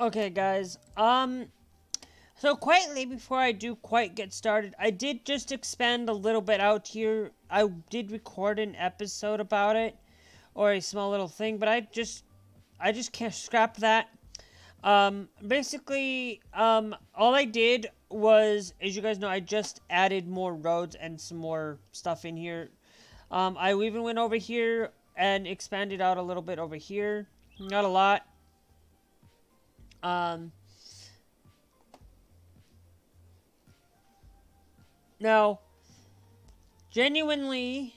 Okay, guys. So quietly, before I do quite get started, I did just expand a little bit out here. I did record an episode about it, or a small little thing, but I just can't scrap that. Basically, all I did was, as you guys know, I just added more roads and some more stuff in here. I even went over here and expanded out a little bit over here. Not a lot. Um, Now, genuinely,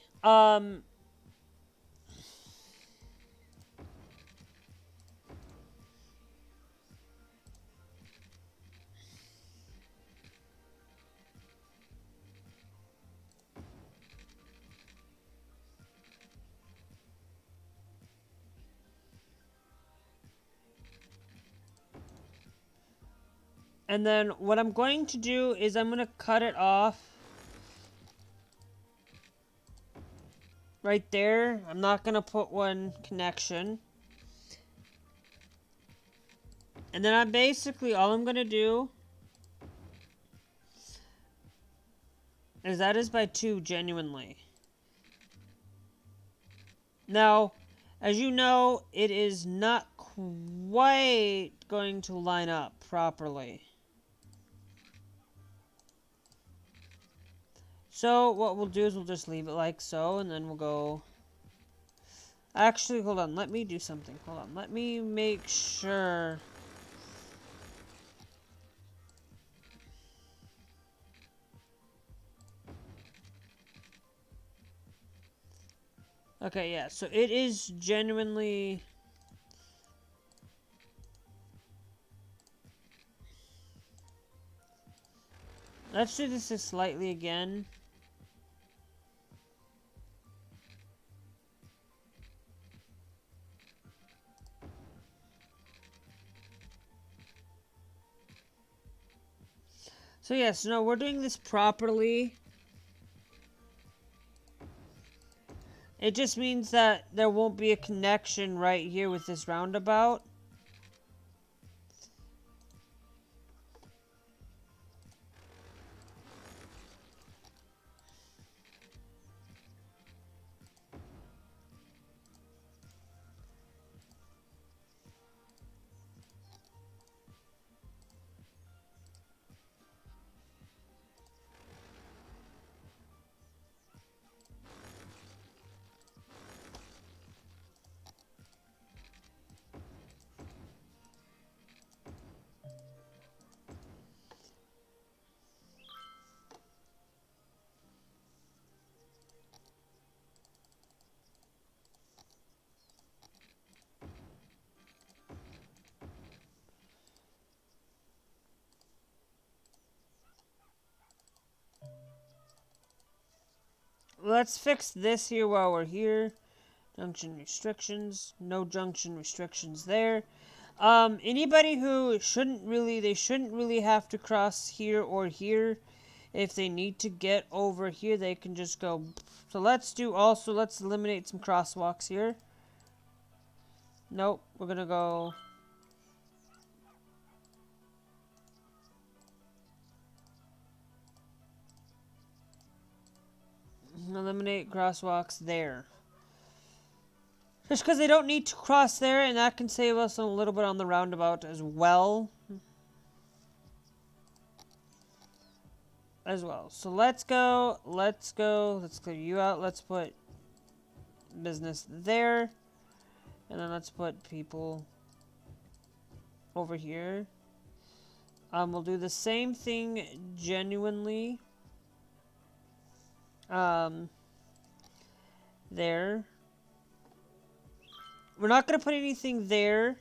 and then what I'm going to do is I'm going to cut it off right there. I'm not going to put one connection. And then all I'm going to do is that is by 2, genuinely. Now, as you know, it is not quite going to line up properly. So what we'll do is we'll just leave it like so, and then we'll go... Actually, hold on. Let me do something. Hold on. Let me make sure... Okay, yeah, so it is genuinely... Let's do this just slightly again. So yes, no, we're doing this properly. It just means that there won't be a connection right here with this roundabout. Let's fix this here while we're here. Junction restrictions. No junction restrictions there. Anybody who they shouldn't really have to cross here or here. If they need to get over here, they can just go. So let's eliminate some crosswalks here. Nope, we're gonna go. Eliminate crosswalks there. Just because they don't need to cross there, and that can save us a little bit on the roundabout as well. So let's clear you out. Let's put business there. And then let's put people over here. We'll do the same thing genuinely. There. We're not going to put anything there.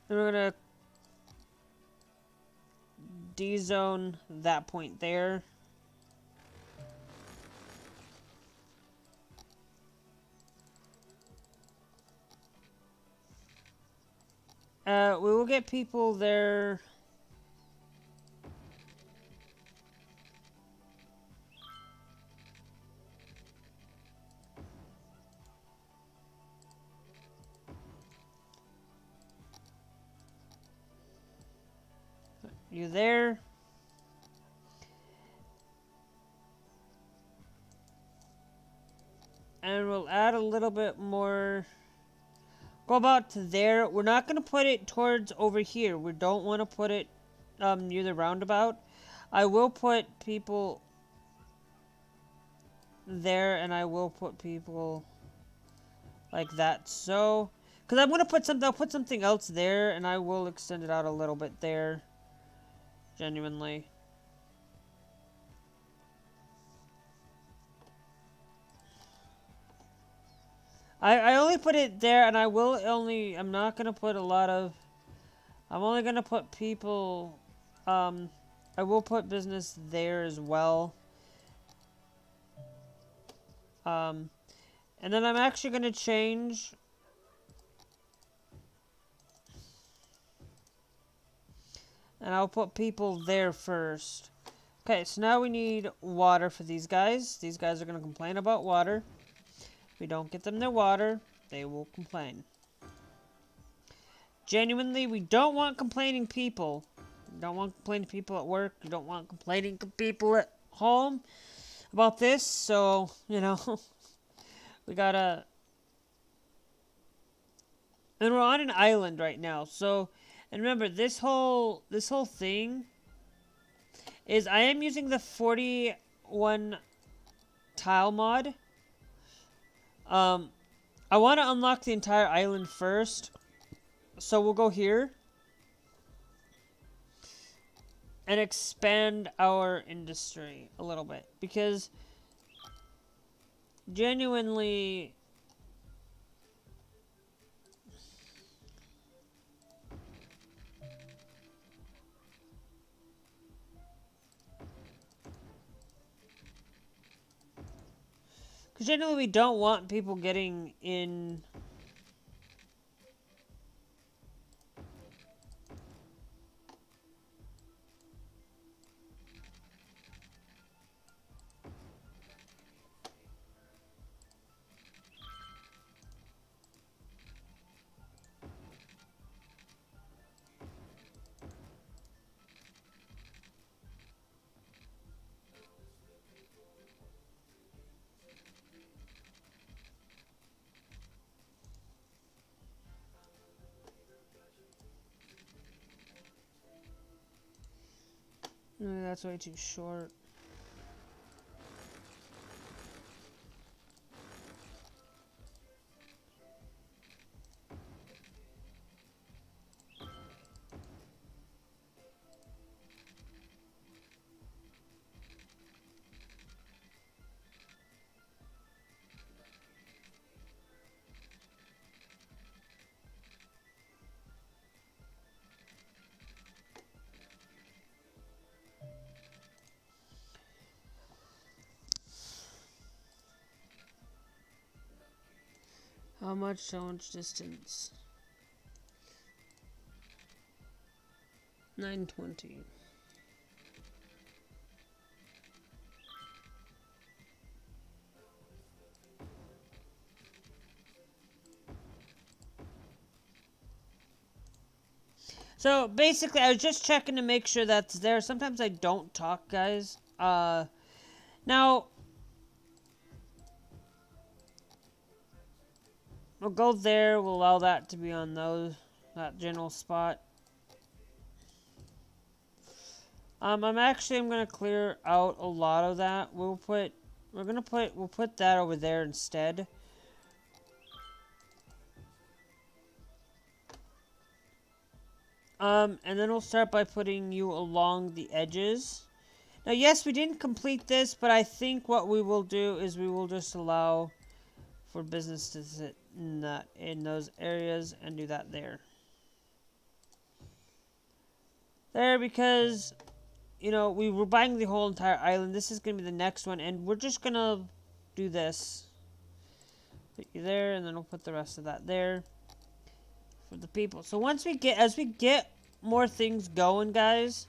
And we're going to D-zone that point there. We will get people there. you there. And we'll add a little bit more. Go about to there. We're not going to put it towards over here. We don't want to put it near the roundabout. I will put people there, and I will put people like that. So, because I'm going to put something, I'll put something else there, and I will extend it out a little bit there. Genuinely. I only put it there, and I'm not going to put a lot of, I'm only going to put people, I will put business there as well. And then I'm actually going to change, and I'll put people there first. Okay, so now we need water for these guys. These guys are going to complain about water. If we don't get them their water, they will complain. Genuinely, we don't want complaining people. We don't want complaining people at work. We don't want complaining people at home about this. So, you know, we gotta... And we're on an island right now. So, and remember, this whole thing is I am using the 41 tile mod. I want to unlock the entire island first. So we'll go here. And expand our industry a little bit. Because genuinely... Because generally we don't want people getting in... That's way too short. How much? So much distance. 920. So basically, I was just checking to make sure that's there. Sometimes I don't talk, guys. Now we'll go there. We'll allow that to be on that general spot. I'm gonna clear out a lot of that. We'll put that over there instead. And then we'll start by putting you along the edges. Now, yes, we didn't complete this, but I think what we will do is we will just allow for business to sit in those areas and do that there. There, because, you know, we were buying the whole entire island. This is going to be the next one, and we're just going to do this. Put you there, and then we'll put the rest of that there for the people. So as we get more things going, guys,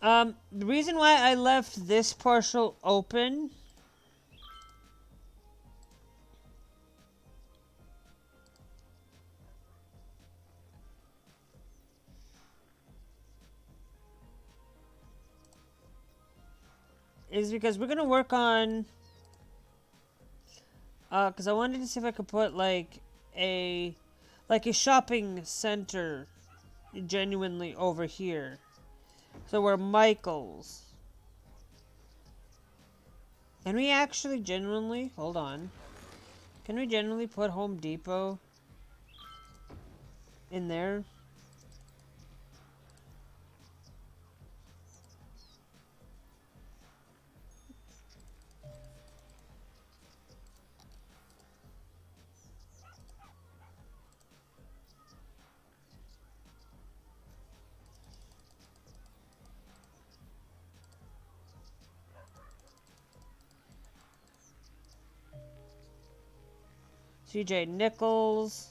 the reason why I left this partial open is because we're gonna work on, because I wanted to see if I could put like a shopping center genuinely over here. So we're Michael's. Can we actually genuinely, hold on, can we genuinely put Home Depot in there? CJ Nichols.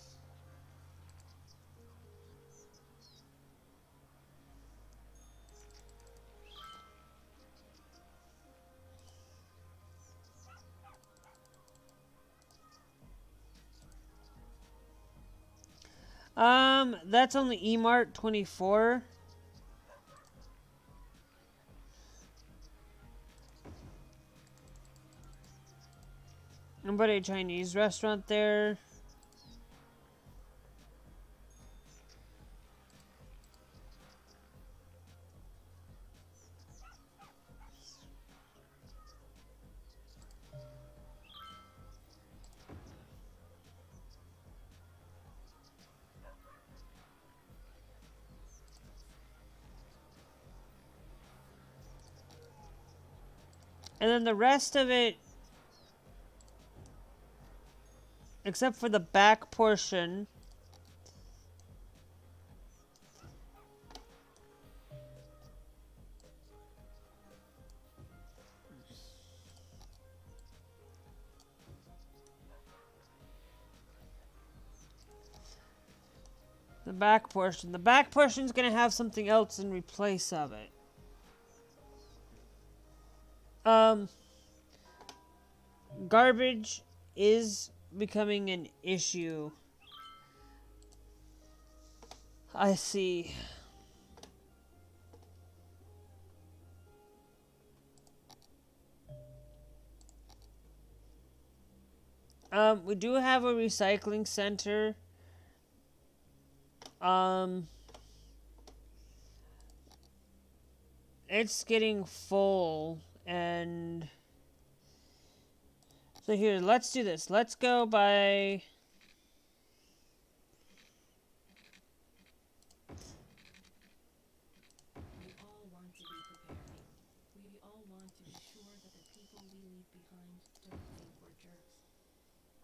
That's only eMart 24. And put a Chinese restaurant there. And then the rest of it, except for the back portion, the back portion is going to have something else in replace of it. Garbage is becoming an issue. I see. We do have a recycling center. It's getting full, and so here, let's do this. Let's go by. We all want to be prepared. We all want to be sure that the people we leave behind don't think we're jerks.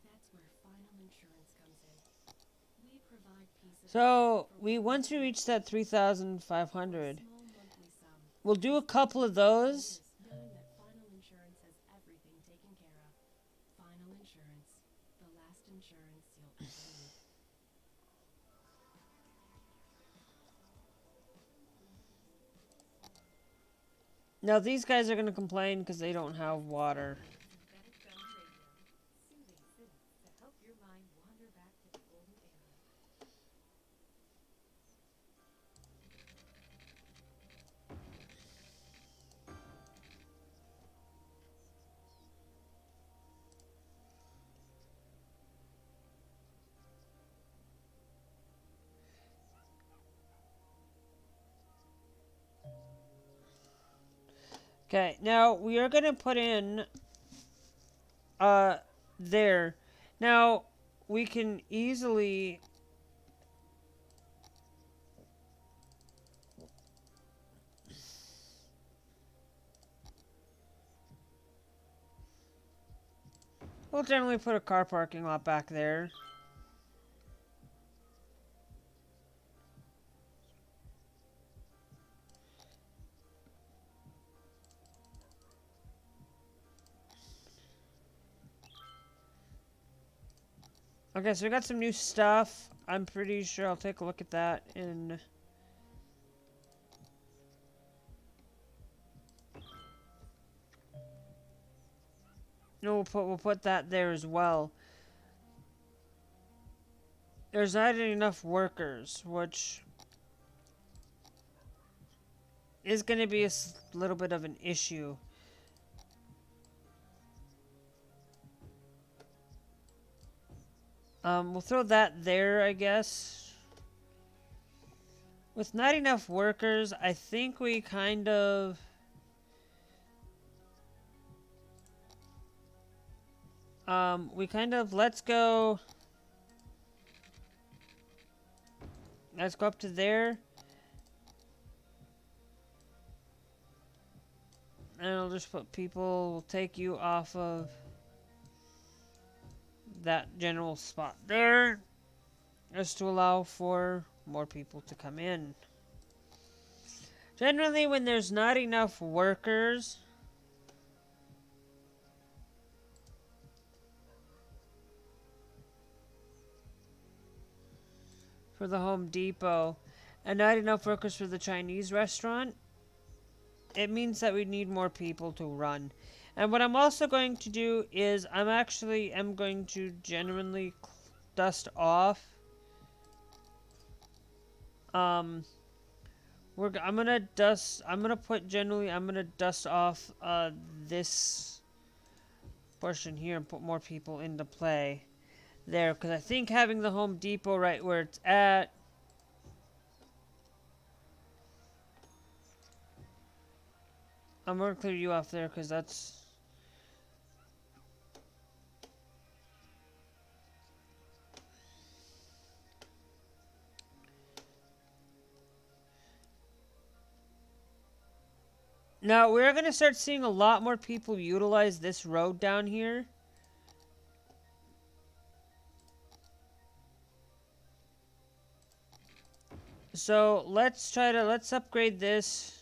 That's where final insurance comes in. We provide peace of So once we reach that 3,500, we'll do a couple of those. knowing that final insurance has everything taken care of. Final insurance, the last insurance you'll ever need. Now these guys are gonna complain because they don't have water. Soothing sins to help your mind wander back to the golden era. Okay, now we are gonna put in there. Now we can easily we'll generally put a car parking lot back there. Okay, so we got some new stuff. I'm pretty sure I'll take a look at that in... No, we'll put that there as well. There's not enough workers, which is going to be a little bit of an issue. We'll throw that there, I guess. With not enough workers, I think we kind of... let's go... Let's go up to there. And I'll just put people, we'll take you off of that general spot there. Just to allow for more people to come in. Generally, when there's not enough workers... for the Home Depot, and not enough workers for the Chinese restaurant, it means that we need more people to run. And what I'm also going to do is I'm going to genuinely dust off. I'm gonna dust off this portion here and put more people into play there, because I think having the Home Depot right where it's at, I'm gonna clear you off there because that's... Now, we're going to start seeing a lot more people utilize this road down here. So, let's upgrade this.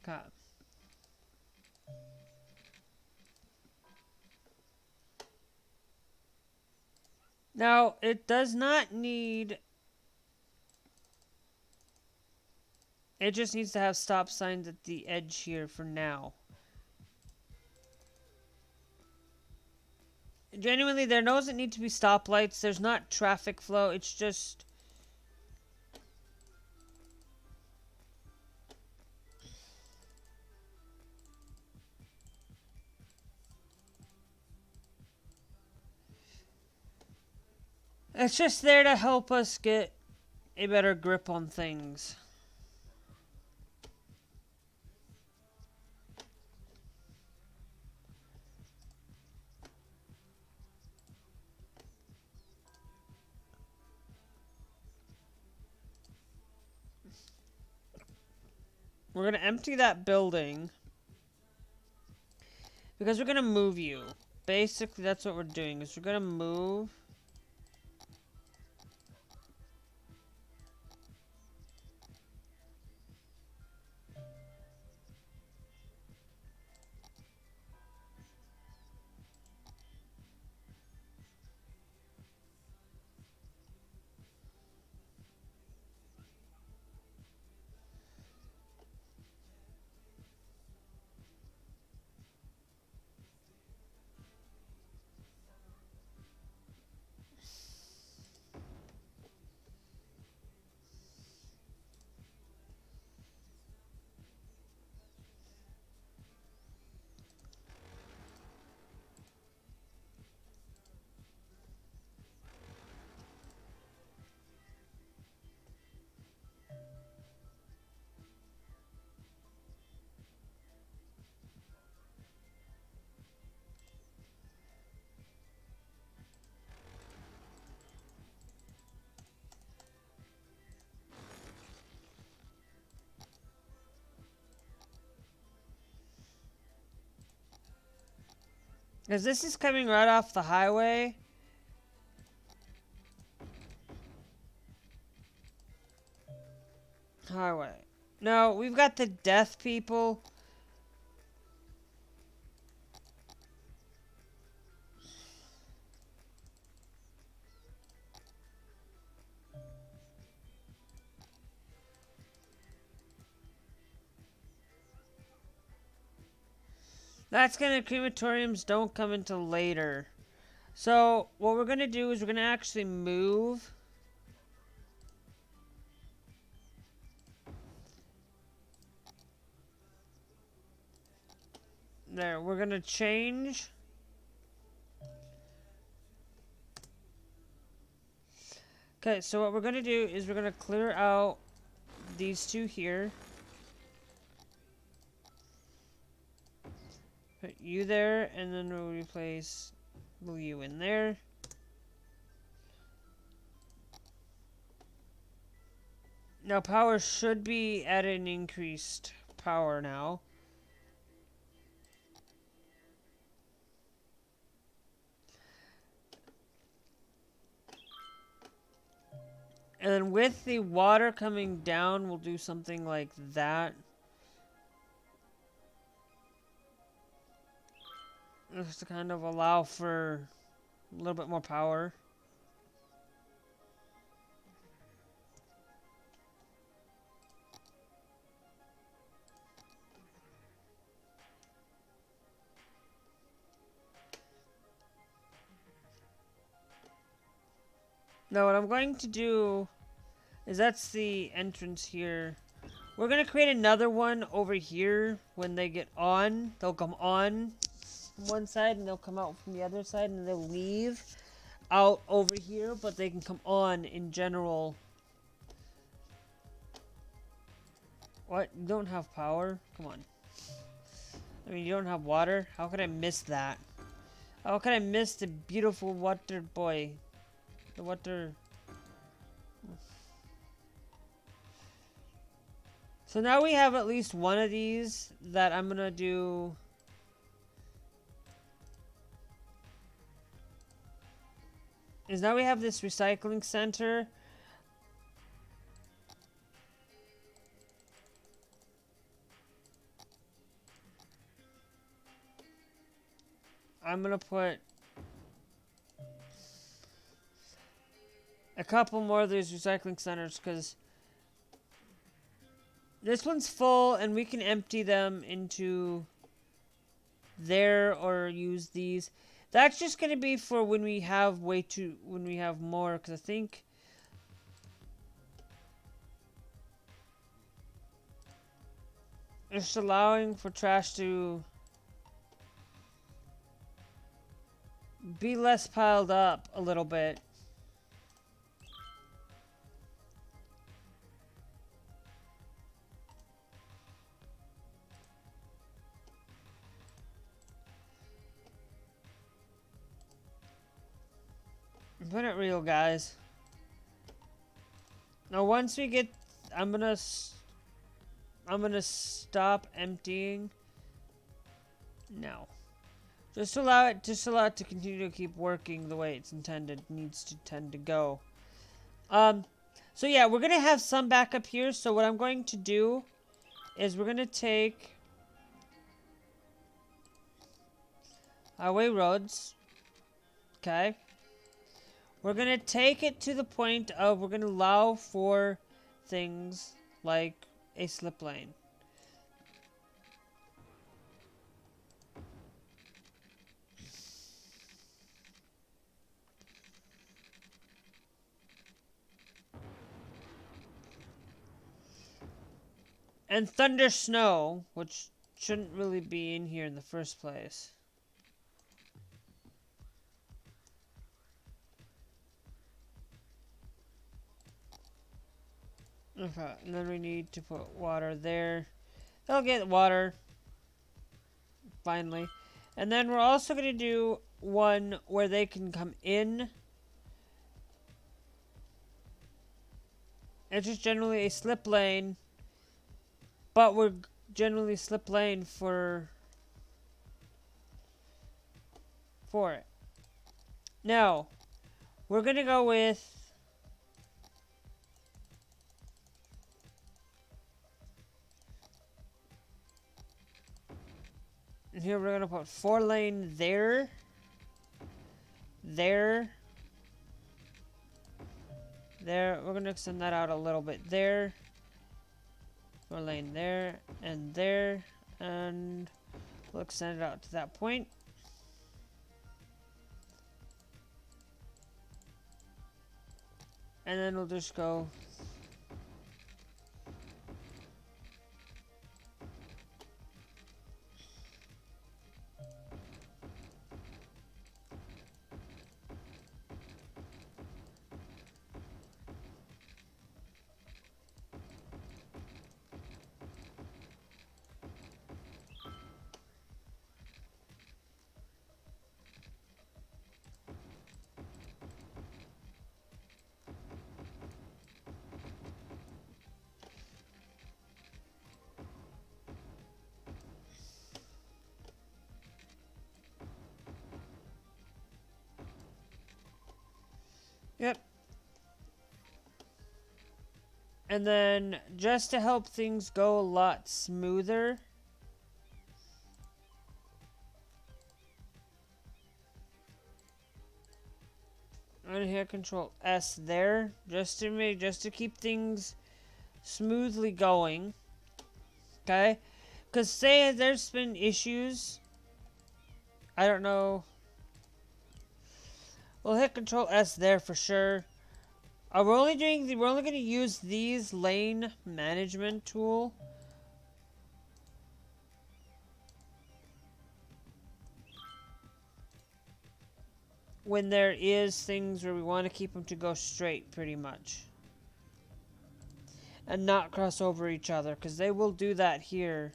God. Now, it does not need... It just needs to have stop signs at the edge here for now. Genuinely, there doesn't need to be stoplights. There's not traffic flow. It's just... It's just there to help us get a better grip on things. We're going to empty that building because we're going to move you. Basically, that's what we're doing, is we're going to move... Because this is coming right off the highway. Highway. No, we've got the death people. That's gonna, crematoriums don't come until later. So what we're gonna do is we're gonna actually move. There, we're gonna change. Okay, so what we're gonna do is we're gonna clear out these two here. Put you there, and then we'll replace you in there. Now power should be at an increased power now. And then with the water coming down, we'll do something like that. Just to kind of allow for a little bit more power. Now what I'm going to do is that's the entrance here. We're going to create another one over here when they get on. They'll come on from one side and they'll come out from the other side and they'll leave out over here, but they can come on in general. What? You don't have power? Come on. I mean, you don't have water? How could I miss that? How could I miss the beautiful water boy? The water... So now we have at least one of these that I'm gonna do. Is now we have this recycling center. I'm gonna put a couple more of these recycling centers because this one's full and we can empty them into there or use these. That's just going to be for when we have when we have more, because I think it's allowing for trash to be less piled up a little bit. Put it real, guys. Now once we get, I'm gonna stop emptying. No. Just allow it to continue to keep working the way it's intended, needs to tend to go. So yeah, we're gonna have some backup here. So what I'm going to do is we're gonna take highway roads. Okay. We're gonna take it to the point of we're gonna allow for things like a slip lane. And thunder snow, which shouldn't really be in here in the first place. Okay, and then we need to put water there. They'll get water. Finally. And then we're also going to do one where they can come in. It's just generally a slip lane. But we're generally slip lane for it. Now, we're going to go with... And here we're going to put 4 lane there. There. There. We're going to extend that out a little bit there. 4 lane there. And there. And We'll extend it out to that point. And then we'll just go. Yep. And then just to help things go a lot smoother, I'm gonna hit Control S there just to keep things smoothly going. Okay? Because say there's been issues, I don't know. We'll hit Control S there for sure. We're only going to use these lane management tool when there is things where we want to keep them to go straight, pretty much, and not cross over each other, because they will do that here.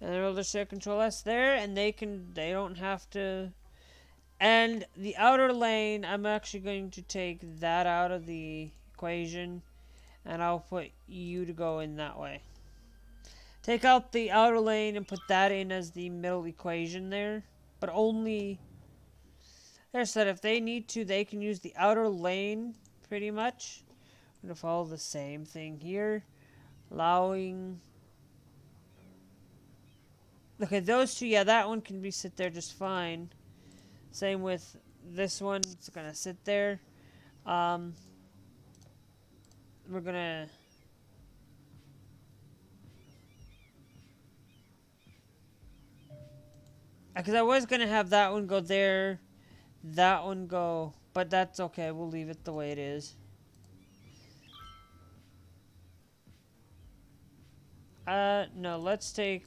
And then we'll just hit Control S there, and they don't have to. And the outer lane, I'm actually going to take that out of the equation, and I'll put you to go in that way. Take out the outer lane and put that in as the middle equation there. But only, there's that if they need to, they can use the outer lane pretty much. I'm going to follow the same thing here. Allowing, okay, those two, yeah, that one can be sit there just fine. Same with this one, it's going to sit there. We're going to, because I was going to have that one go there, that one go, but that's okay, we'll leave it the way it is. No, let's just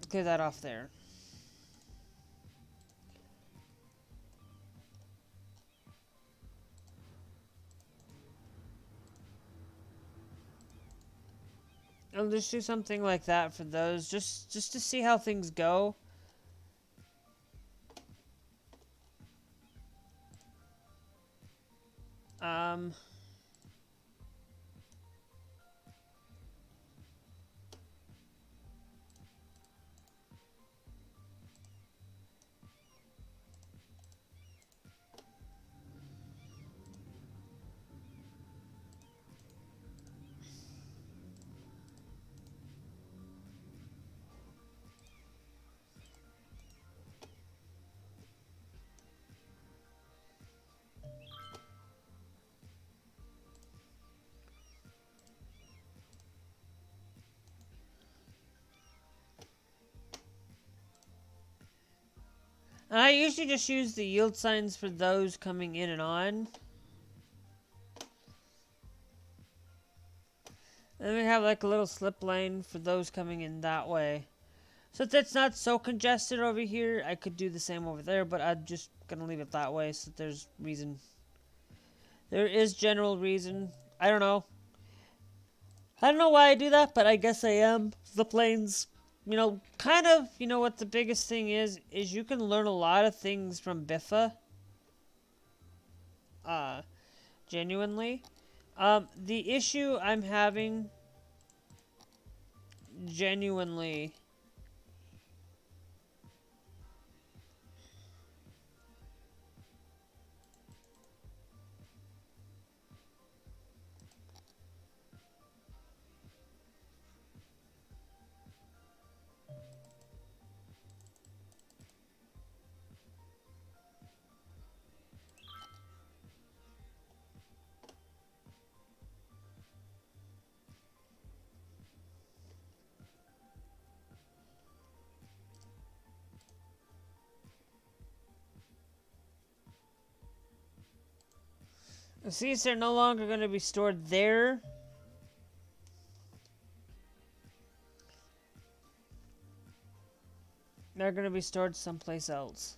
clear that off there. I'll just do something like that for those, just to see how things go. Um, I usually just use the yield signs for those coming in and on. And we have like a little slip lane for those coming in that way. So if it's not so congested over here, I could do the same over there, but I'm just gonna leave it that way so there's reason. There is general reason. I don't know. I don't know why I do that, but I guess I am. The planes, kind of, what the biggest thing is you can learn a lot of things from Biffa. Genuinely. The issue I'm having, genuinely, These are no longer going to be stored there. They're going to be stored someplace else.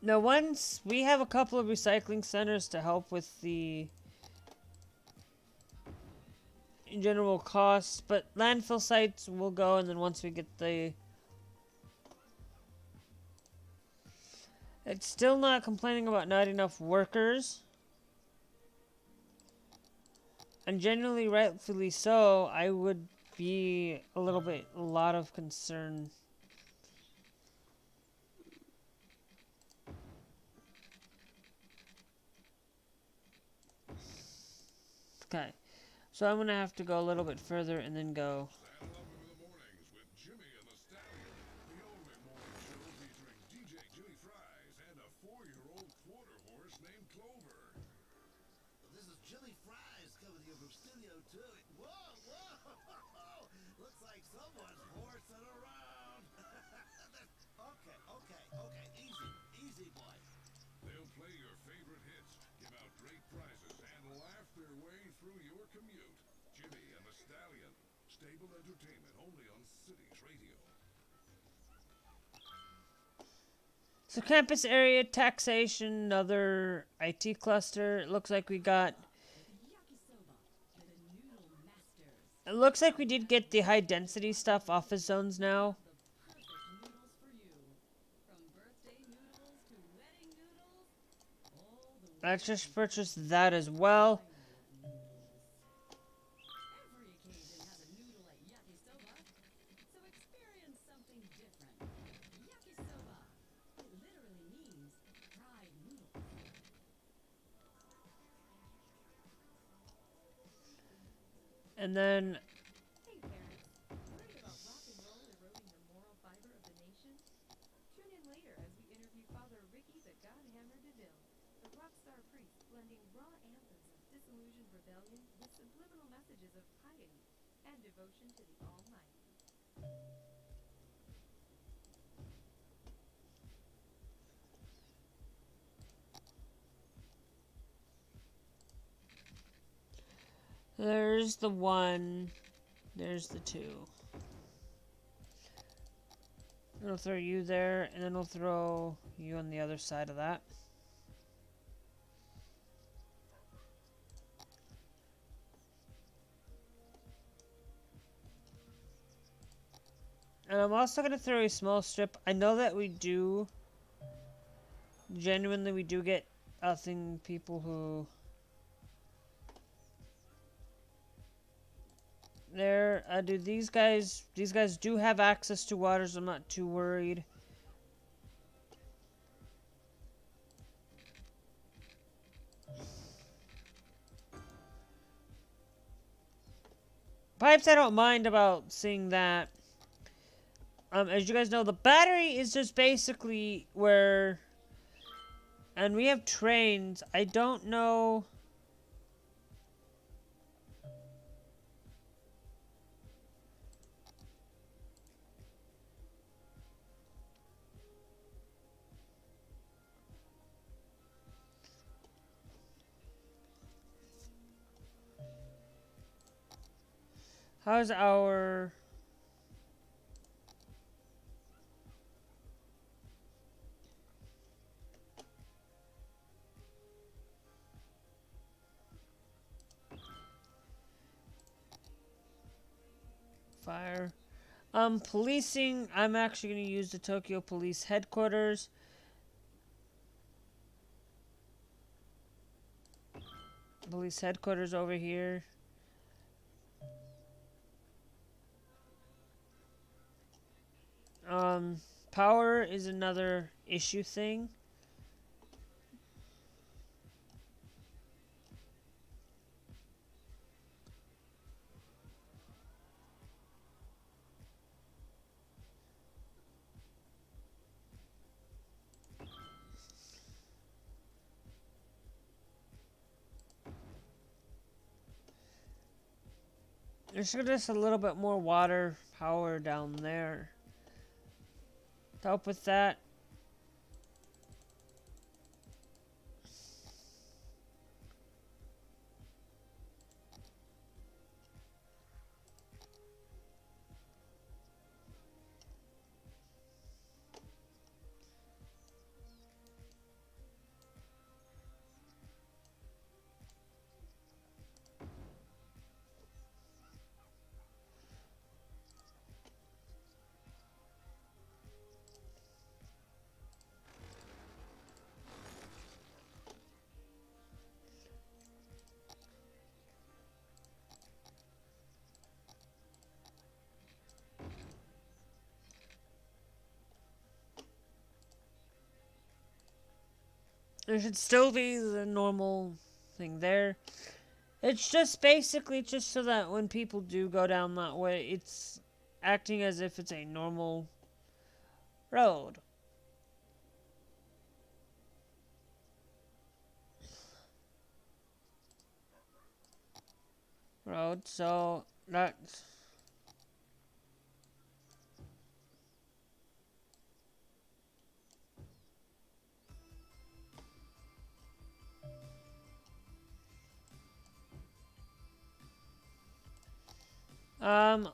Now, once we have a couple of recycling centers to help with the general costs, but landfill sites will go, and then once we get the... It's still not complaining about not enough workers. And generally, rightfully so, I would be a lot of concern. Okay, so I'm gonna have to go a little bit further and then go. Saddle up in the mornings with Jimmy and the Stallion, the ultimate morning show featuring DJ Jimmy Fries and a 4-year-old quarter horse named Clover. This is Jimmy Fries coming here from Studio 2. Whoa, whoa! Looks like someone's horsing around. Okay. Easy, boy. They'll play your favorite hits, give out great prizes, and laugh their way through your commute. Jimmy and the Stallion. Stable entertainment only on Cities Radio. So campus area, taxation, another IT cluster. It looks like we got... It looks like we did get the high density stuff off of zones now. Let's just purchase that as well. And then... Hey parents, worried about rock and roll eroding the moral fiber of the nation? Tune in later as we interview Father Ricky the Godhammer DeVille, the rock star priest blending raw anthems of disillusioned rebellion with subliminal messages of piety and devotion to the Almighty. There's the 1. There's the 2. I'll throw you there, and then I'll throw you on the other side of that. And I'm also going to throw a small strip. I know that we do... Genuinely, we do get people who... There, do these guys do have access to waters. I'm not too worried. Pipes, I don't mind about seeing that. As you guys know, the battery is just basically where... And we have trains. I don't know... How's our... Fire. Policing, I'm actually going to use the Tokyo Police Headquarters. Police Headquarters over here. Power is another issue thing. There's just a little bit more water power down there to help with that. There should still be the normal thing there. It's just basically just so that when people do go down that way, it's acting as if it's a normal road. So that's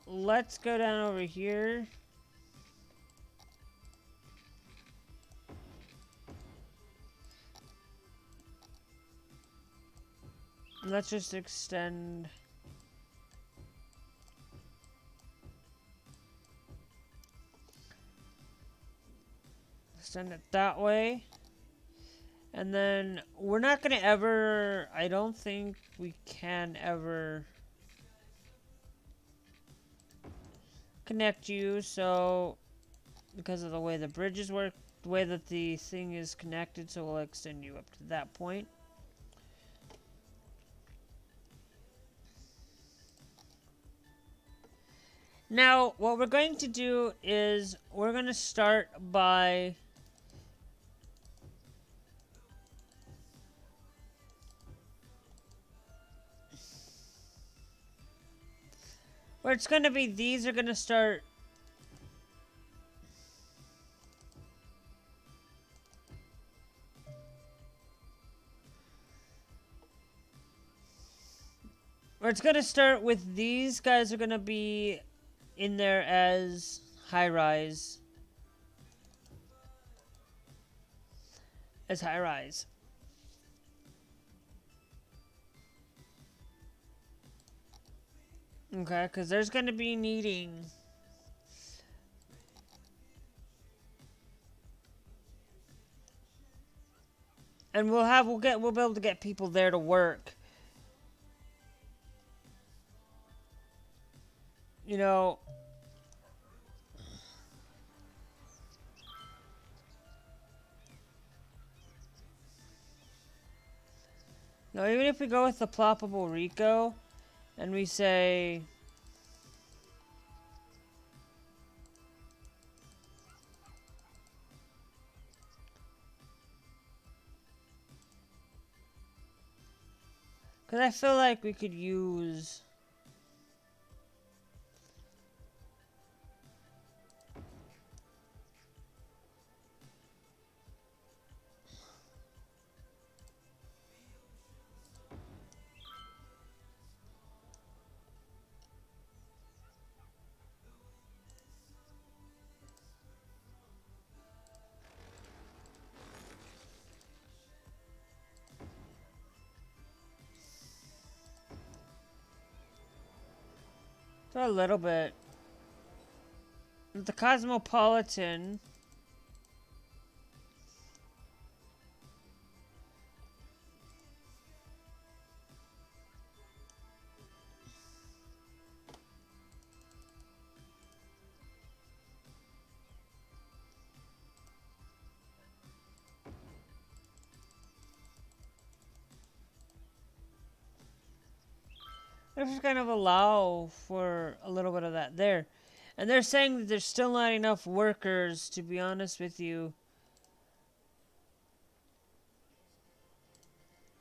let's go down over here. Let's just extend it that way. And then we're not gonna ever, I don't think we can ever connect you, so because of the way the bridges work, the way that the thing is connected, so we'll extend you up to that point. Now, what we're going to do is we're going to start by where it's going to be, these are going to start where it's going to start with these guys are going to be in there as high rise. Okay, because there's going to be needing. And we'll be able to get people there to work. You know, no, even if we go with the ploppable Rico and we say because I feel like we could use a little bit. The Cosmopolitan. They're just kind of allow for a little bit of that there. And they're saying that there's still not enough workers, to be honest with you.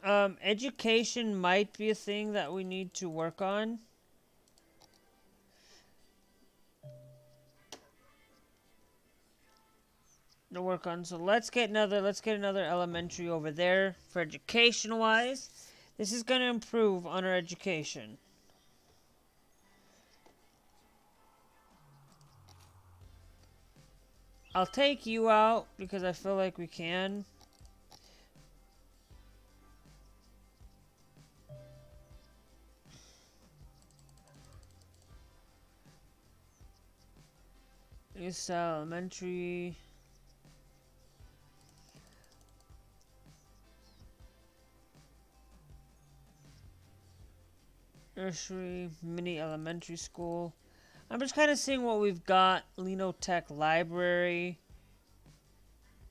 Education might be a thing that we need to work on. to work on. So let's get another elementary over there for education wise. This is going to improve on our education. I'll take you out because I feel like we can. East Elementary. Nursery, mini elementary school. I'm just kind of seeing what we've got. Leno Tech Library.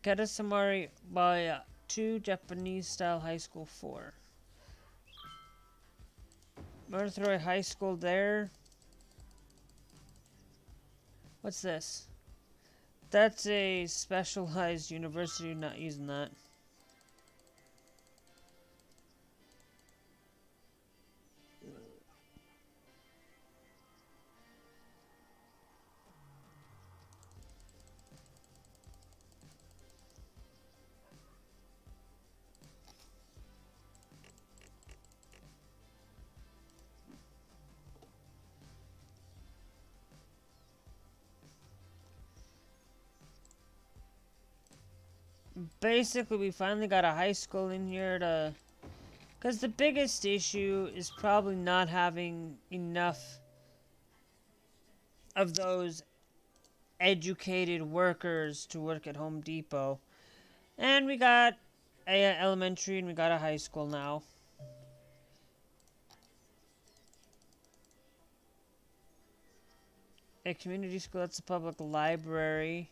Katasamari by 2, Japanese style high school 4. Northroy High School there. What's this? That's a specialized university, not using that. Basically, we finally got a high school in here to... Because the biggest issue is probably not having enough of those educated workers to work at Home Depot. And we got a elementary and we got a high school now. A community school, that's a public library.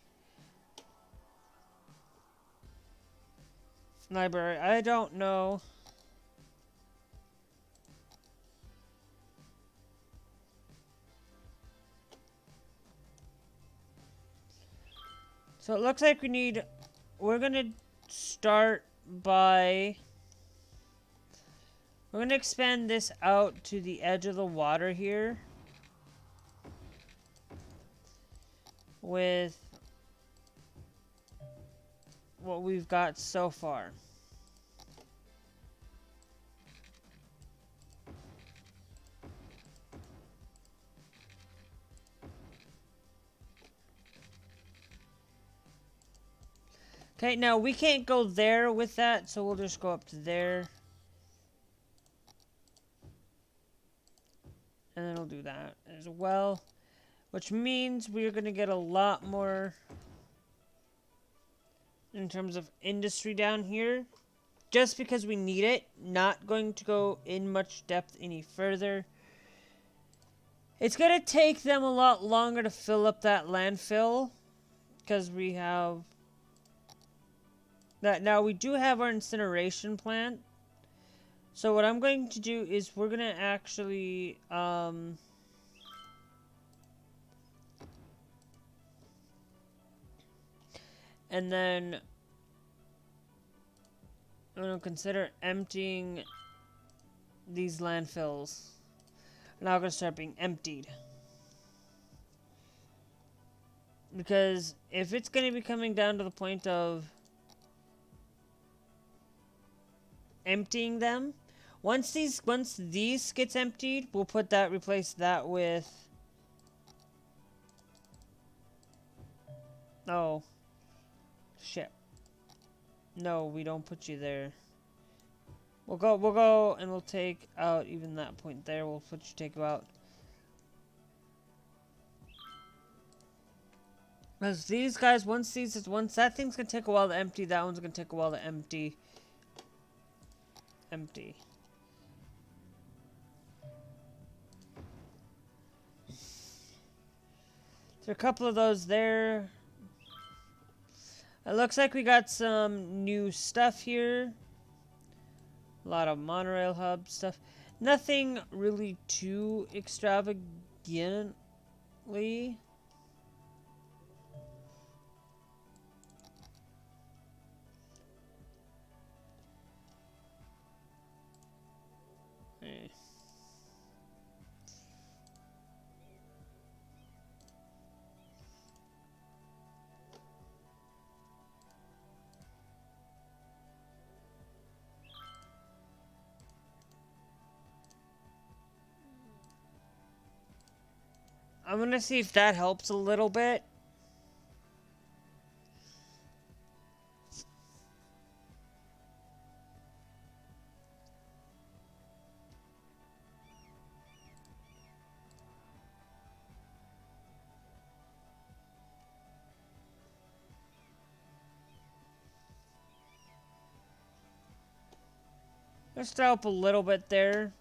Library, I don't know. So it looks like we're gonna start by, we're gonna expand this out to the edge of the water here. With what we've got so far. Okay, now we can't go there with that, so we'll just go up to there. And then we'll do that as well. Which means we're going to get a lot more in terms of industry down here. Just because we need it. Not going to go in much depth any further. It's going to take them a lot longer to fill up that landfill. Because we have... that. Now, we do have our incineration plant. So what I'm going to do is we're going to actually... and then I'm going to consider emptying these landfills. Now going to start being emptied. Because if it's going to be coming down to the point of emptying them, once these gets emptied, we'll replace that with... oh. Shit. No, we don't put you there. We'll go and we'll take out even that point there. We'll take you out. Because these guys, once that thing's gonna take a while to empty, that one's gonna take a while to empty. Empty. There are a couple of those there. It looks like we got some new stuff here. A lot of monorail hub stuff. Nothing really too extravagantly. I'm gonna see if that helps a little bit. Just to help a little bit there.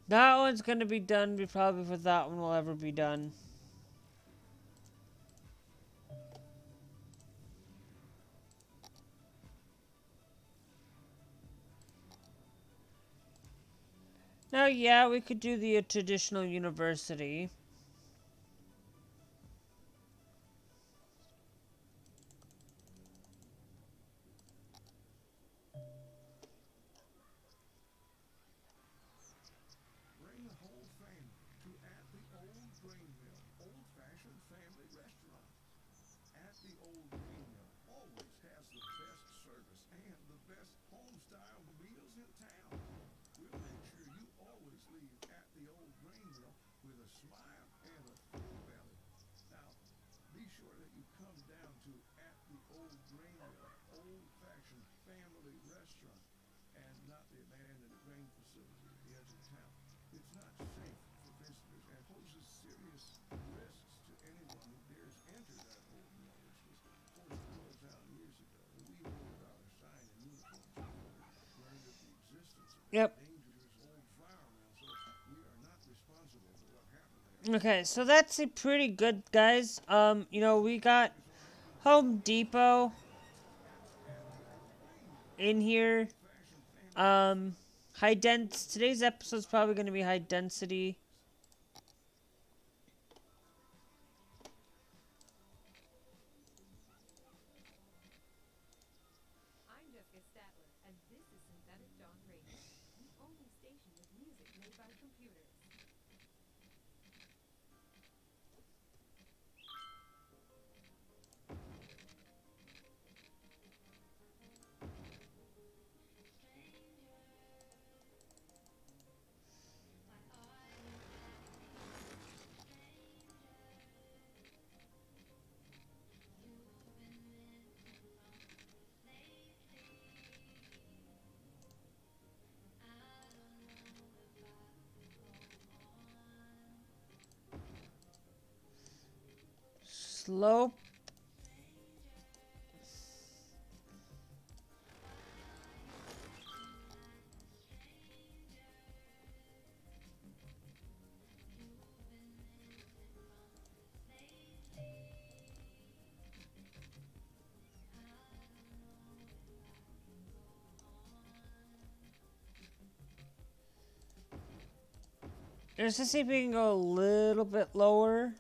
That one's gonna be done probably before that one will ever be done. Now, yeah, we could do the traditional university. Bring the whole family to At the Old Grain Mill, old-fashioned family restaurant. At the Old Grain Mill always has the best service and the best home-style meals in town. We'll make sure you always leave At the Old Grain Mill with a smile and a full belly. Now, be sure that you come down to At the Old Grain Mill, old-fashioned family restaurant, and not the abandoned grain facility at the edge of town. It's not safe for visitors and poses serious risks to anyone who dares enter that old mill, which was forced to close down years ago. We ordered our sign and uniforms before we learned of the existence of Yep. that dangerous old flour mill, so we are not responsible for what happened there. Okay, so that's a pretty good, guys. You know, we got Home Depot in here. Today's episode is probably going to be high density. I'm Jessica Statler, and this is Synthetic Dawn Radio, the only station with music made by computers. Slope. Let's just see if we can go a little bit lower.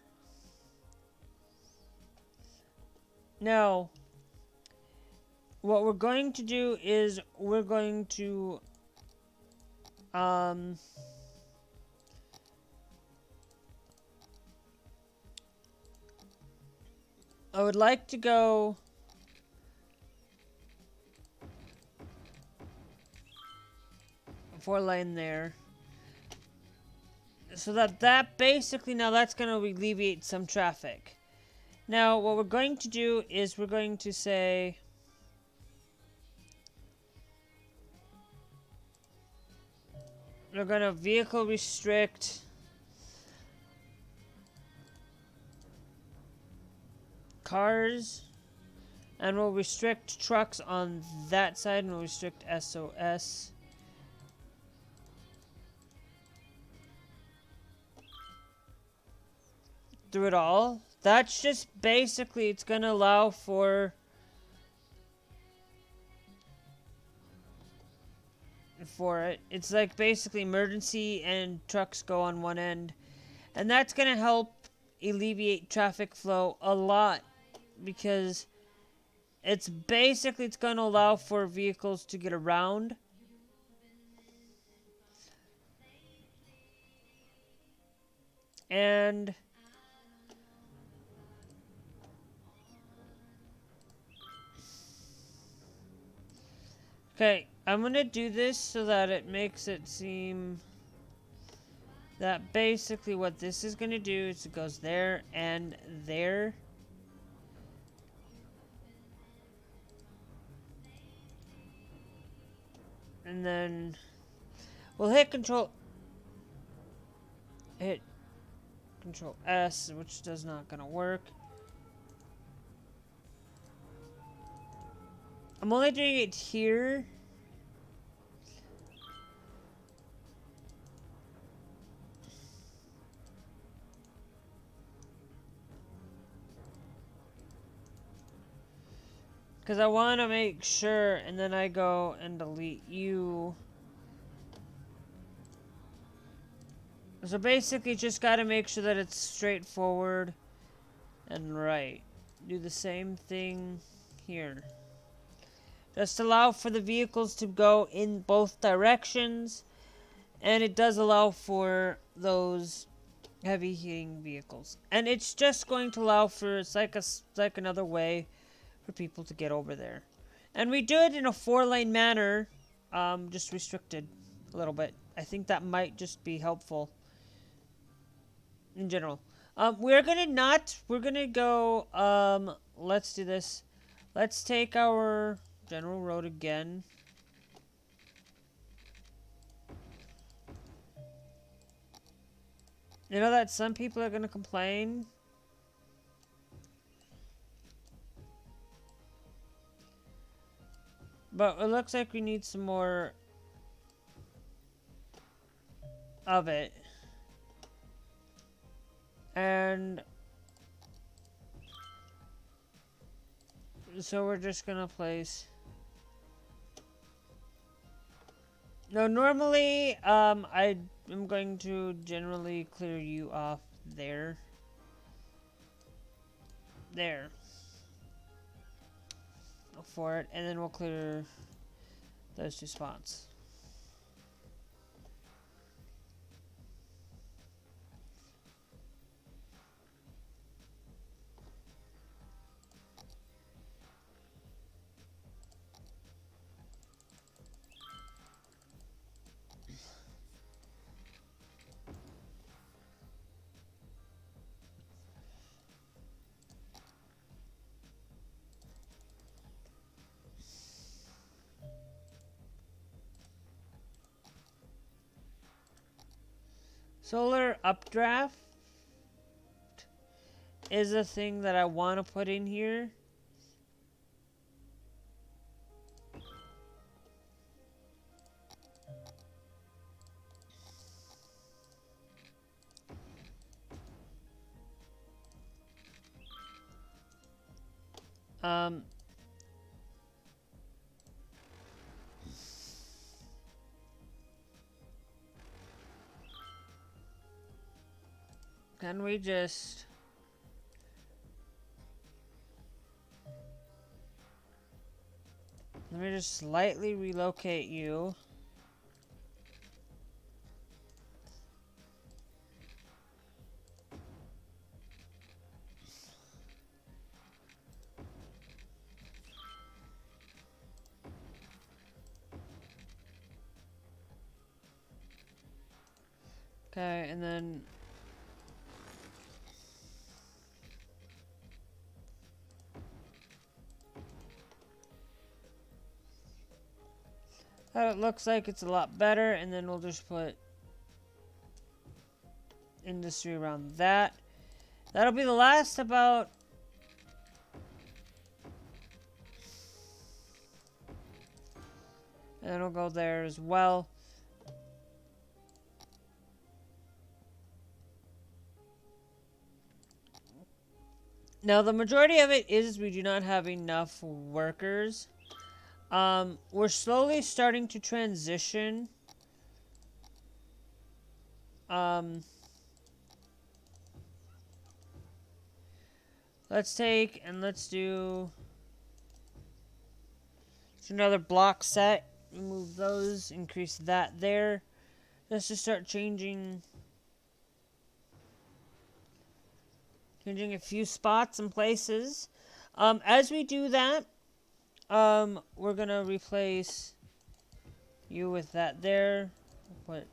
Now, what we're going to do is we're going to I would like to go four lane there. So that basically, now that's going to alleviate some traffic. Now, what we're going to do is we're going to say we're going to vehicle restrict cars, and we'll restrict trucks on that side, and we'll restrict SOS. Through it all. That's just basically, it's going to allow for it. It's like basically emergency and trucks go on one end. And that's going to help alleviate traffic flow a lot, because it's going to allow for vehicles to get around. And Okay, I'm gonna do this so that it makes it seem that basically what this is gonna do is it goes there and there. And then we'll hit hit Control S, which does not gonna work. I'm only doing it here. Because I want to make sure, and then I go and delete you. So basically just got to make sure that it's straightforward and right. Do the same thing here. Just allow for the vehicles to go in both directions. And it does allow for those heavy hitting vehicles. And it's just going to allow for, it's like another way for people to get over there. And we do it in a 4-lane manner, just restricted a little bit. I think that might just be helpful in general. We're gonna go, let's do this. Let's take our general road again. You know that some people are gonna complain. But it looks like we need some more of it. And so we're just gonna place. No, normally, I am going to generally clear you off there. There. For it, and then we'll clear those 2 spots. Solar updraft is a thing that I want to put in here. Um, can we just... Let me just slightly relocate you. Okay, and then... It looks like it's a lot better, and then we'll just put industry around that. That'll be the last about... And it'll go there as well. Now, the majority of it is we do not have enough workers. We're slowly starting to transition. Let's take and let's do another block set. Remove those, increase that there. Let's just start changing a few spots and places. As we do that, we're gonna replace You with that there. Put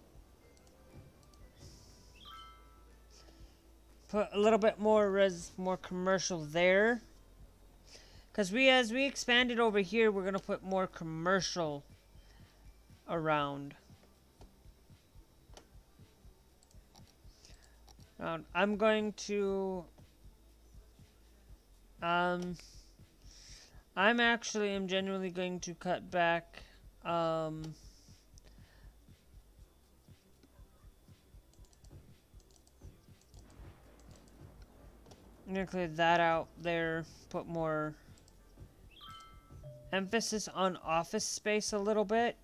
a little bit more commercial there. Because as we expanded over here, we're going to put more commercial around. I'm going to... I'm genuinely going to cut back... I'm going to clear that out there. Put more emphasis on office space a little bit.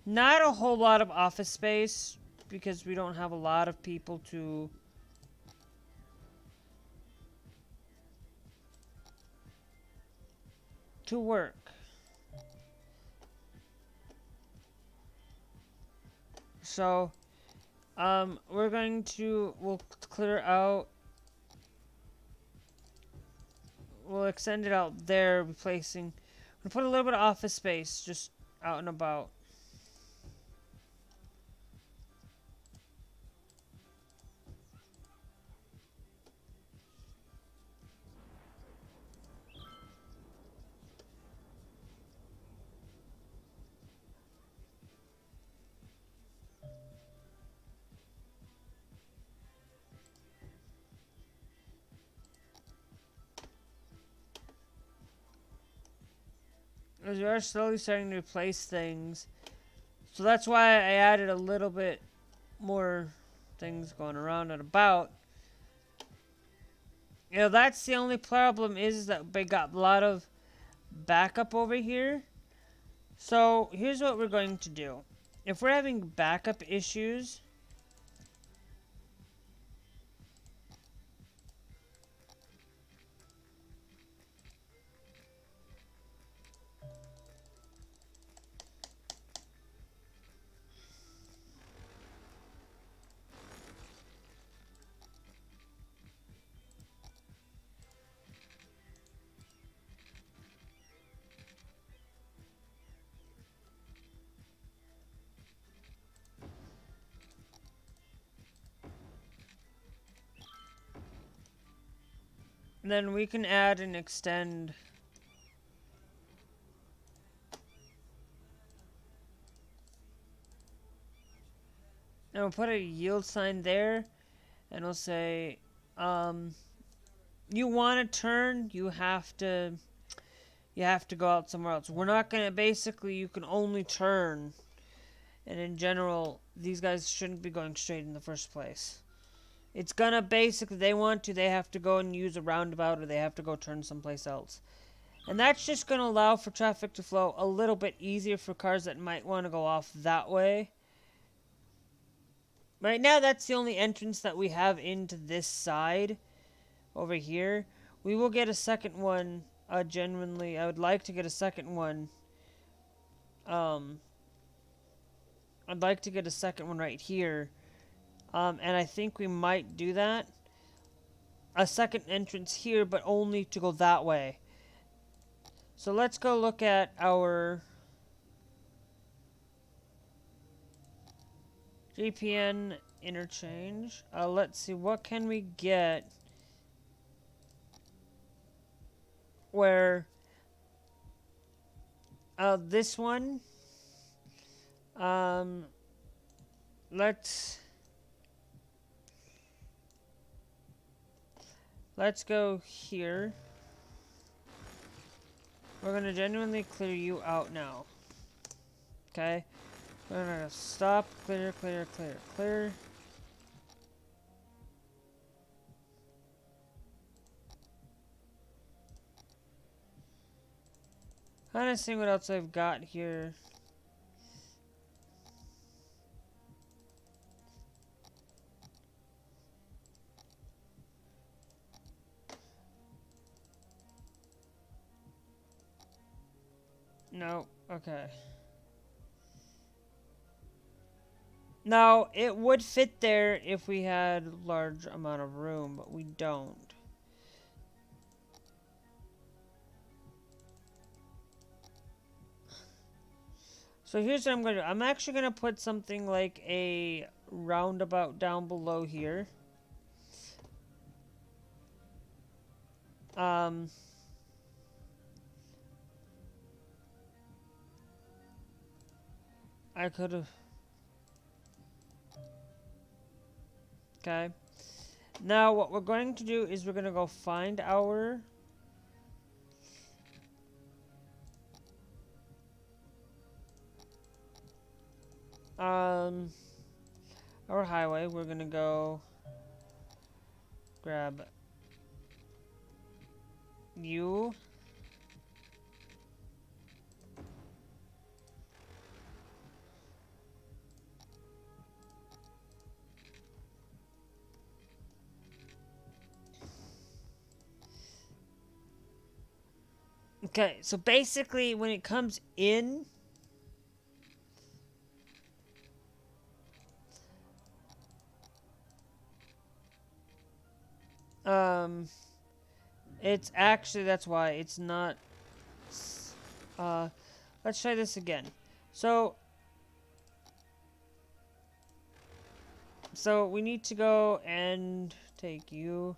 Not a whole lot of office space, because we don't have a lot of people to work. So, we'll clear out, we'll extend it out there, replacing, we'll put a little bit of office space just out and about. As we are slowly starting to replace things. So that's why I added a little bit more things going around and about. You know, that's the only problem, is that they got a lot of backup over here. So here's what we're going to do. If we're having backup issues... then we can add and extend. And we'll put a yield sign there. And we'll say, you want to turn, you have to go out somewhere else. We're not going to, basically, you can only turn. And in general, these guys shouldn't be going straight in the first place. It's gonna basically, they have to go and use a roundabout, or they have to go turn someplace else. And that's just gonna allow for traffic to flow a little bit easier for cars that might want to go off that way. Right now, that's the only entrance that we have into this side over here. We will get a second one, genuinely. I would like to get a second one. I'd like to get a second one right here. And I think we might do that. A second entrance here, but only to go that way. So let's go look at our GPN interchange. Let's see, what can we get where this one, let's go here. We're gonna genuinely clear you out now. Okay? We're gonna stop, clear, clear, clear, clear. Kind of seeing what else I've got here. No, okay. Now, it would fit there if we had a large amount of room, but we don't. So here's what I'm going to do. I'm actually going to put something like a roundabout down below here. I could have... Okay. Now what we're going to do is we're going to go find our... our highway. We're going to go... grab... you. Okay, so basically when it comes in, it's actually, that's why it's not, let's try this again. So we need to go and take you,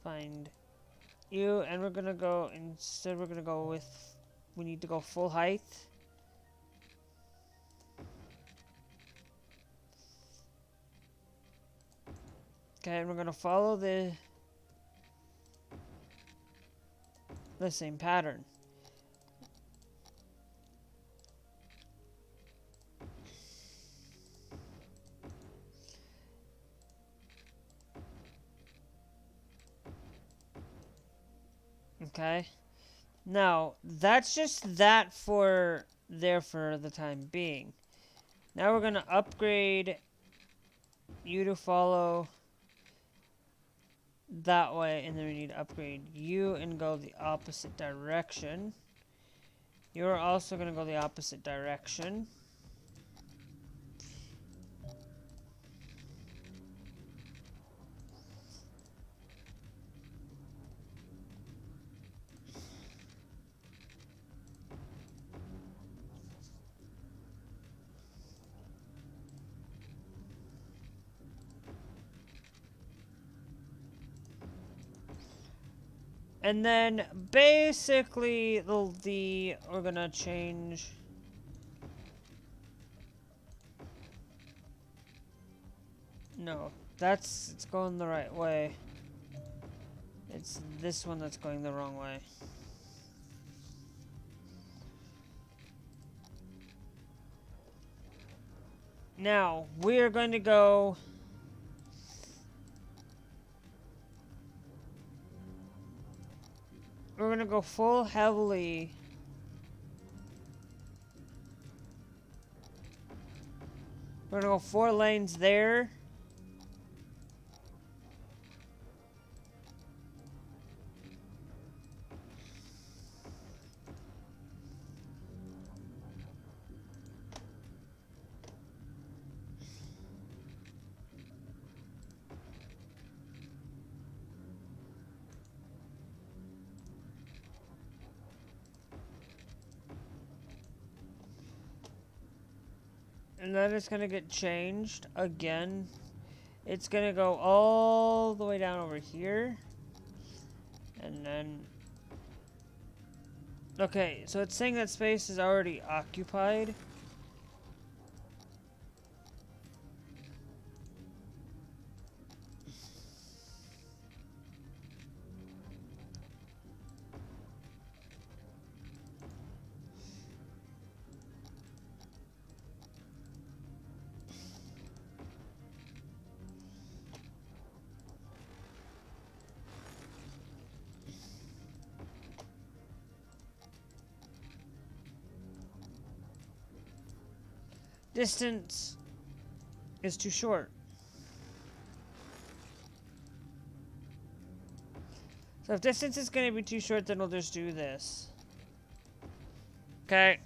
find you, and we're gonna go, instead we're gonna go with, we need to go full height. Okay, and we're gonna follow the same pattern. Okay. Now, that's just that for there for the time being. Now we're gonna upgrade you to follow that way, and then we need to upgrade you and go the opposite direction. You're also gonna go the opposite direction. And then basically we're gonna change. No, it's going the right way. It's this one that's going the wrong way. Now, we're going to go... we're going to go full heavily... we're going to go 4 lanes there. And then it's going to get changed again. It's going to go all the way down over here. And then... okay, so it's saying that space is already occupied. Distance is too short. So if distance is going to be too short, then we'll just do this. Okay.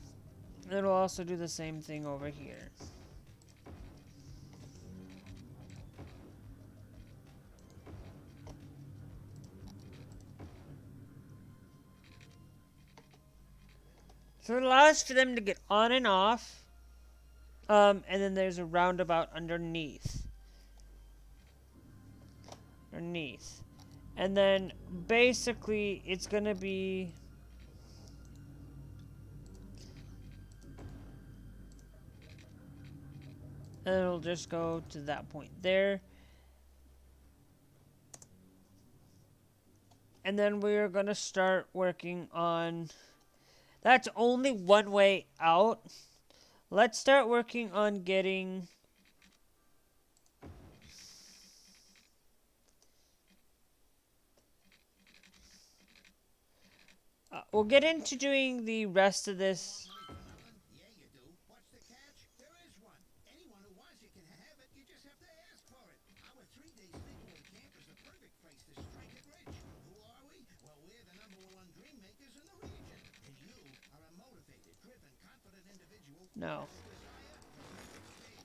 Then we'll also do the same thing over here. So it allows for them to get on and off. And then there's a roundabout underneath. And then basically it's gonna be and it'll just go to that point there. And then we're gonna start working on that's only one way out. Let's start working on getting we'll get into doing the rest of this. Money for nothing? Yeah, you do. What's the catch? There is one. Anyone who wants it can have it. You just have to ask for it. Our 3-day sleepaway camp is the perfect place to strike it rich. Who are we? Well, we're the #1 dream makers in the region. And you are a motivated, driven, confident individual No. with a desire to make it big.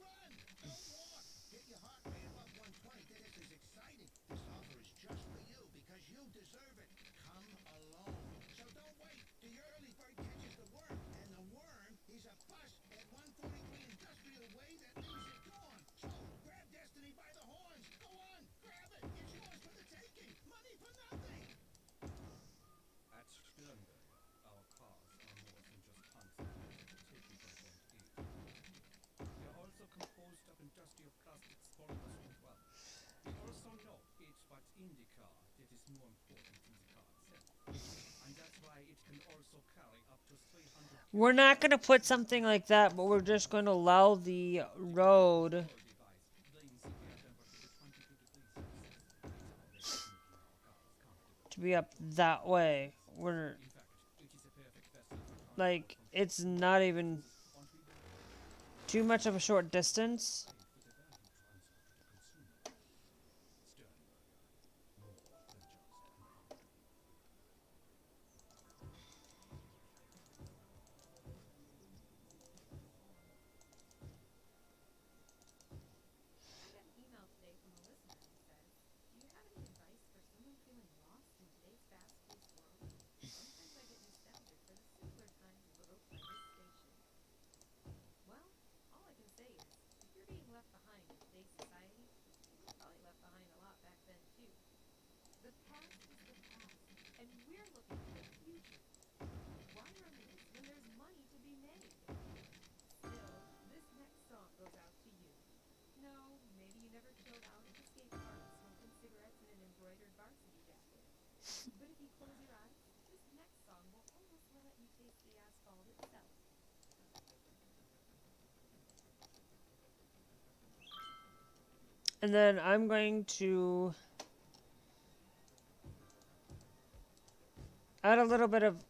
Run! Don't walk! Get your heart rate above 120. This is exciting. This offer is just for you because you deserve it. Come alone. So don't wait. The early bird catches the worm, and the worm is a bus at 143 Industrial Way that leaves at dawn. So grab destiny by the horns. Go on, grab it. It's yours for the taking. Money for nothing. At Sternberger, our cars are more than just fancy cars taken from point A to point B. They are also composed of industrial plastics polymers as well. We also know it's what's in the car that is more important than the car itself. And that's why it can also carry up to 300 We're not going to put something like that, but we're just going to allow the road device brings the air temperature to 22 degrees Celsius. It's our way of making our cars comfortable. to be up that way. We're In fact, it is a perfect vessel for like transport from it's not even on we go. too much of a short distance. Paid for the value transport to the consumer. Sternberger, more than just an auto. I got an email today from a listener who says, "Do you have any advice for someone feeling lost in today's fast-paced world? Sometimes I get nostalgic for the simpler times evoked by this station." Well, all I can say is, if you're being left behind in today's society, you were probably left behind a lot back then too. The past is the past, and we're looking to the future. Why reminisce when there's money to be made? Still, this next song goes out to you. No, maybe you never chilled out at the skate park smoking cigarettes in an embroidered varsity jacket. But if you close your eyes, this next song will almost let you taste the asphalt itself. And then I'm going to add a little bit of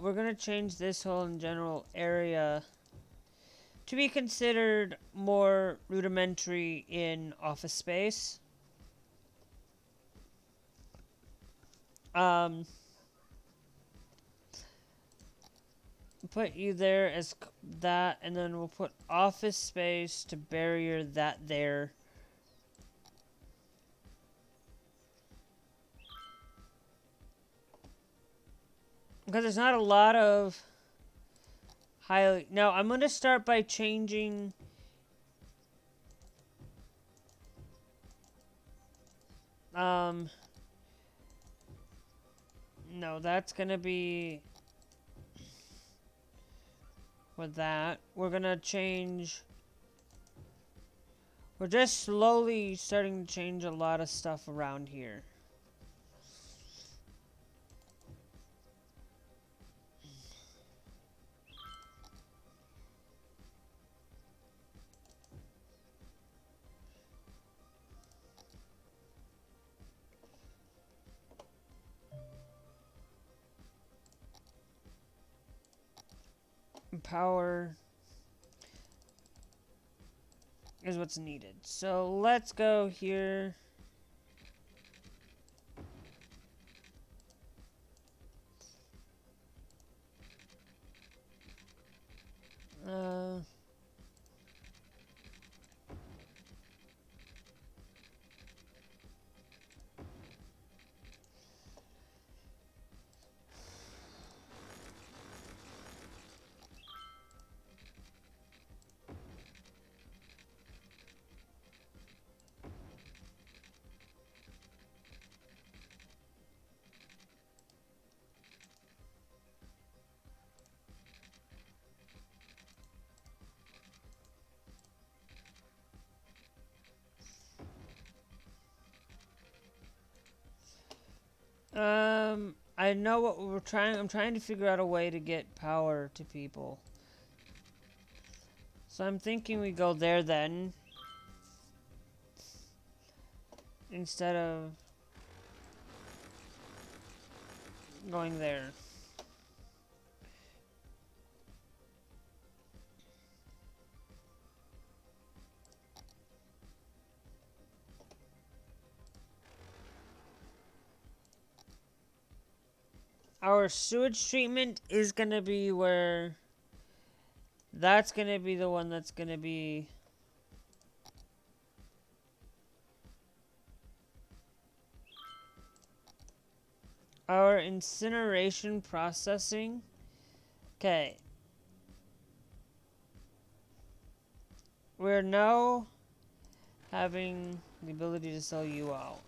we're going to change this whole in general area to be considered more rudimentary in office space. Put you there as that, and then we'll put office space to barrier that there. Because there's not a lot of highly... Now, I'm going to start by changing... No, that's going to be... with that. We're going to change... We're just slowly starting to change a lot of stuff around here. Power is what's needed. So let's go here. I know what we're trying. I'm trying to figure out a way to get power to people. So I'm thinking we go there then. Instead of going there. Our sewage treatment is going to be where... That's going to be the one that's going to be... Our incineration processing. Okay. We're now having the ability to sell you out.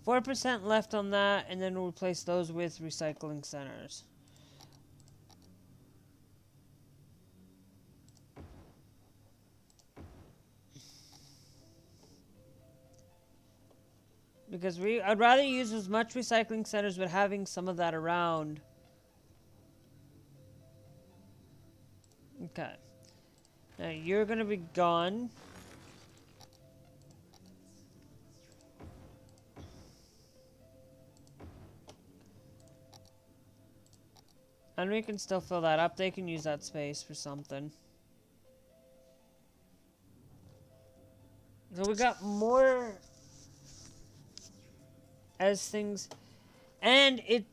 %4 left on that, and then we'll replace those with recycling centers. Because I'd rather use as much recycling centers, but having some of that around. Okay. Now you're gonna be gone. And we can still fill that up. They can use that space for something. So we got more as things, and it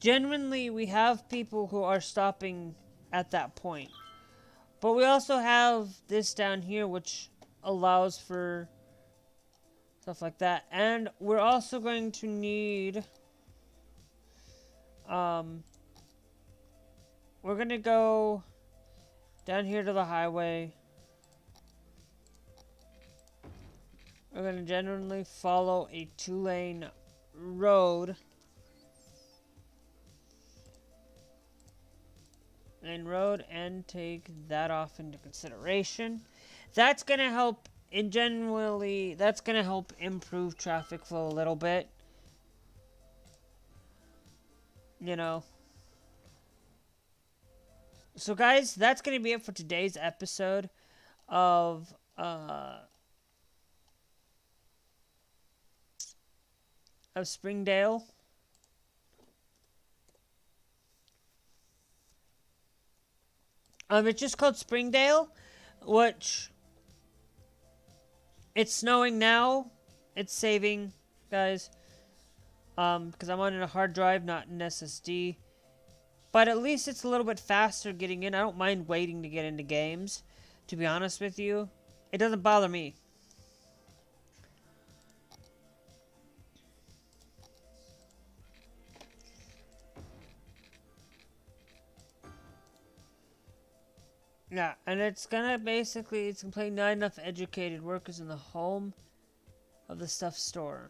genuinely, we have people who are stopping at that point. But we also have this down here, which allows for stuff like that. And we're also going to need, we're going to go down here to the highway. We're going to generally follow a 2-lane road. And take that off into consideration. That's going to help, that's going to help improve traffic flow a little bit. You know. So guys, that's going to be it for today's episode of Springdale. It's just called Springdale, which it's snowing now. It's saving, guys, because I'm on a hard drive, not an SSD. But at least it's a little bit faster getting in. I don't mind waiting to get into games, to be honest with you. It doesn't bother me. Yeah, and it's gonna play not enough educated workers in the home of the stuff store.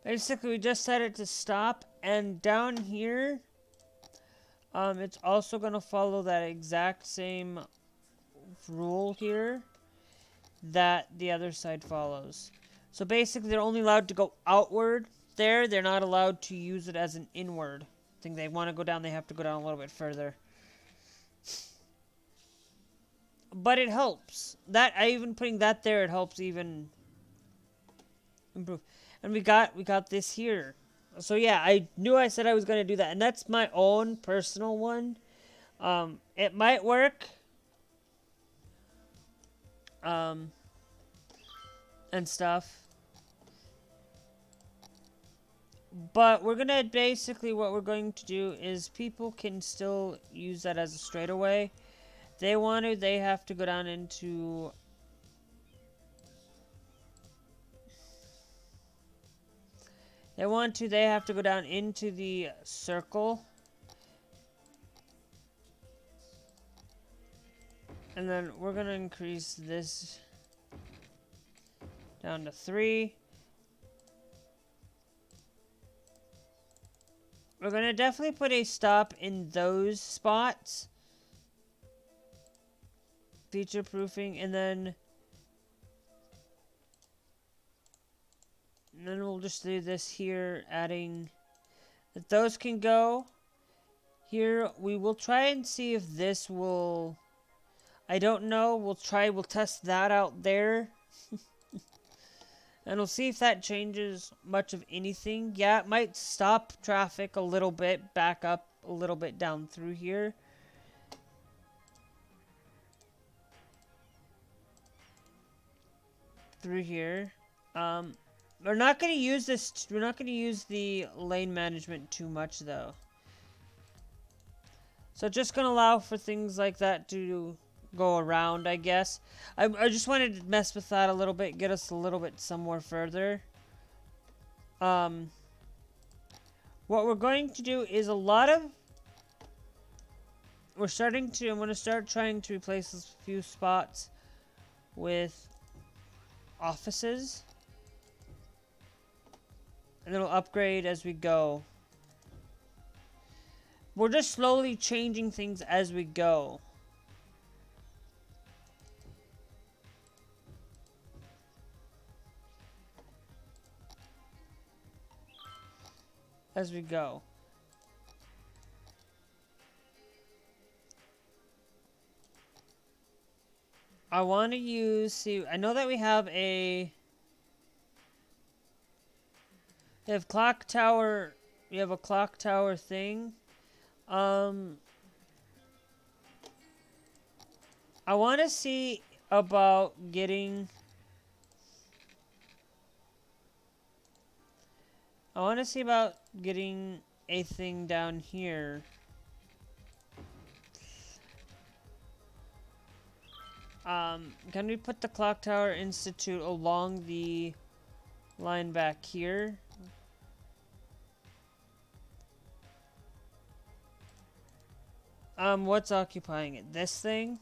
Basically, we just set it to stop, and down here, it's also going to follow that exact same rule here that the other side follows. So basically, they're only allowed to go outward there. They're not allowed to use it as an inward thing. They want to go down, they have to go down a little bit further. But it helps. Even putting that there, it helps even improve. And we got this here. So yeah, I knew I said I was going to do that. And that's my own personal one. It might work. And stuff. But we're going to basically, what we're going to do is people can still use that as a straightaway. They have to go down into They have to go down into the circle. And then we're gonna increase this down to 3. We're gonna definitely put a stop in those spots. Feature proofing, and then we'll just do this here, adding that those can go. Here, we will try and see if this will... I don't know. We'll test that out there. And we'll see if that changes much of anything. Yeah, it might stop traffic a little bit, back up a little bit down through here. Through here. We're not going to use this. We're not going to use the lane management too much, though. So just going to allow for things like that to go around, I guess. I just wanted to mess with that a little bit, get us a little bit somewhere further. What we're going to do is I'm going to start trying to replace a few spots with offices. And then we'll upgrade as we go. We're just slowly changing things as we go. As we go. I want to I know that we have a... We have clock tower. We have a clock tower thing. I want to see about getting... I want to see about getting a thing down here. Can we put the Clock Tower Institute along the line back here? What's occupying it? This thing?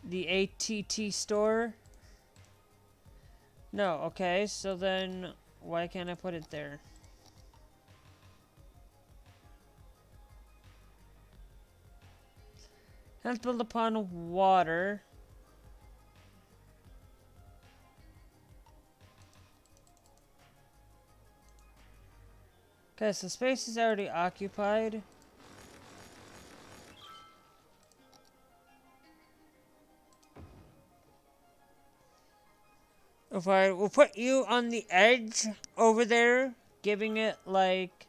The ATT store? No, okay, so then why can't I put it there? Can't build upon water. Okay, so space is already occupied. We'll put you on the edge over there, giving it like...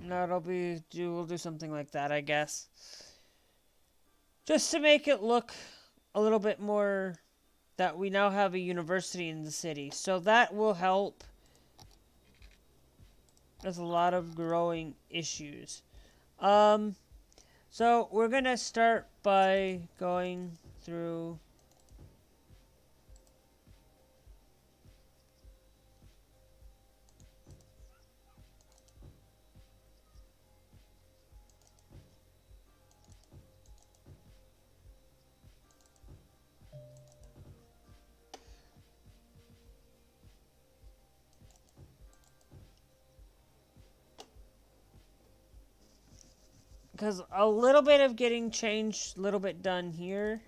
No, we'll do something like that, I guess. Just to make it look a little bit more that we now have a university in the city. So that will help. There's a lot of growing issues. So we're going to start by going through... Because a little bit of getting changed, a little bit done here.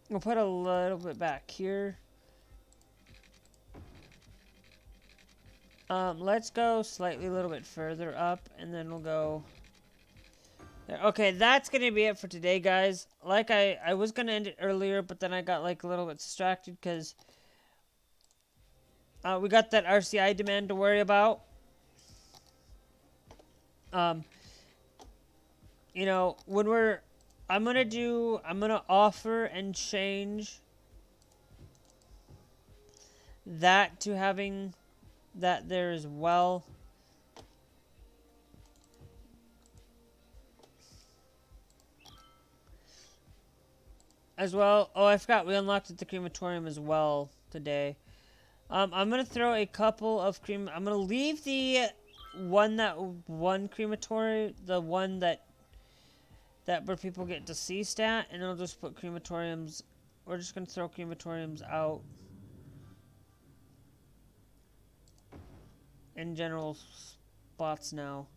We'll put a little bit back here. Let's go slightly a little bit further up, and then we'll go... there. Okay, that's going to be it for today, guys. Like, I was going to end it earlier, but then I got, like, a little bit distracted, because... we got that RCI demand to worry about. You know, when we're I'm gonna offer and change that to having that there as well. As well. Oh, I forgot we unlocked the crematorium as well today. I'm gonna throw a couple of I'm gonna leave the one crematory, the one that where people get deceased at, and I'll just put crematoriums. We're just gonna throw crematoriums out in general spots now.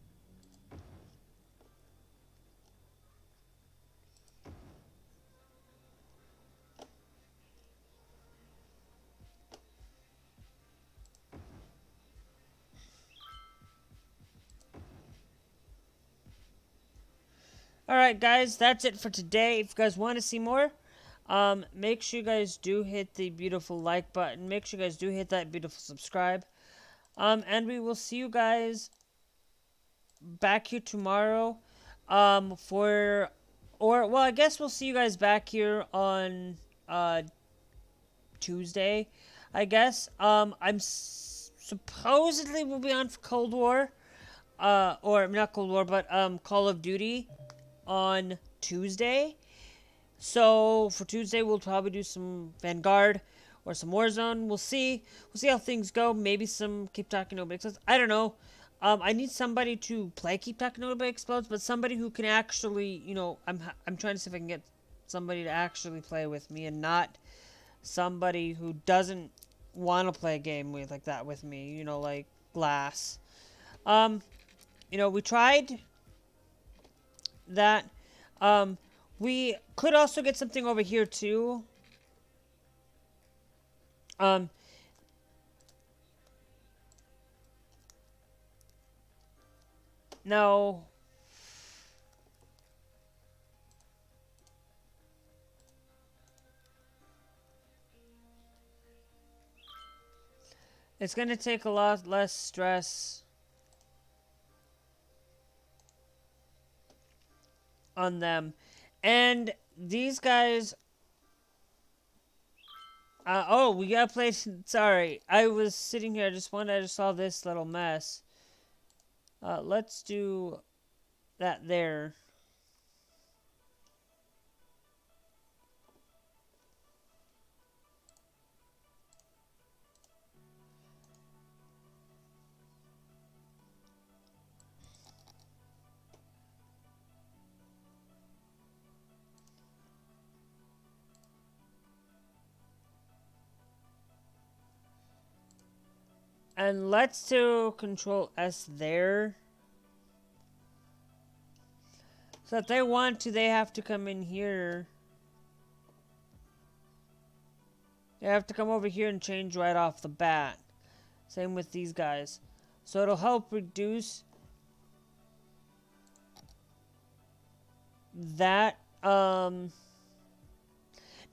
Alright, guys, that's it for today. If you guys want to see more, make sure you guys do hit the beautiful like button. Make sure you guys do hit that beautiful subscribe. And we will see you guys back here tomorrow. Well, I guess we'll see you guys back here on Tuesday. I guess. Supposedly we'll be on for Cold War. Or not Cold War, but Call of Duty on Tuesday. So for Tuesday, we'll probably do some Vanguard or some Warzone. We'll see. We'll see how things go. Maybe some Keep Talking Nobody Explodes. I don't know. I need somebody to play Keep Talking Nobody Explodes, but somebody who can actually, I'm trying to see if I can get somebody to actually play with me and not somebody who doesn't want to play a game like that with me. Like Glass. We tried that. We could also get something over here too. No. It's gonna take a lot less stress on them. And these guys... oh, we gotta play... Sorry, I was sitting here, I just saw this little mess. Let's do that there. And let's do Control S there. So if they want to, they have to come in here. They have to come over here and change right off the bat. Same with these guys. So it'll help reduce that. Now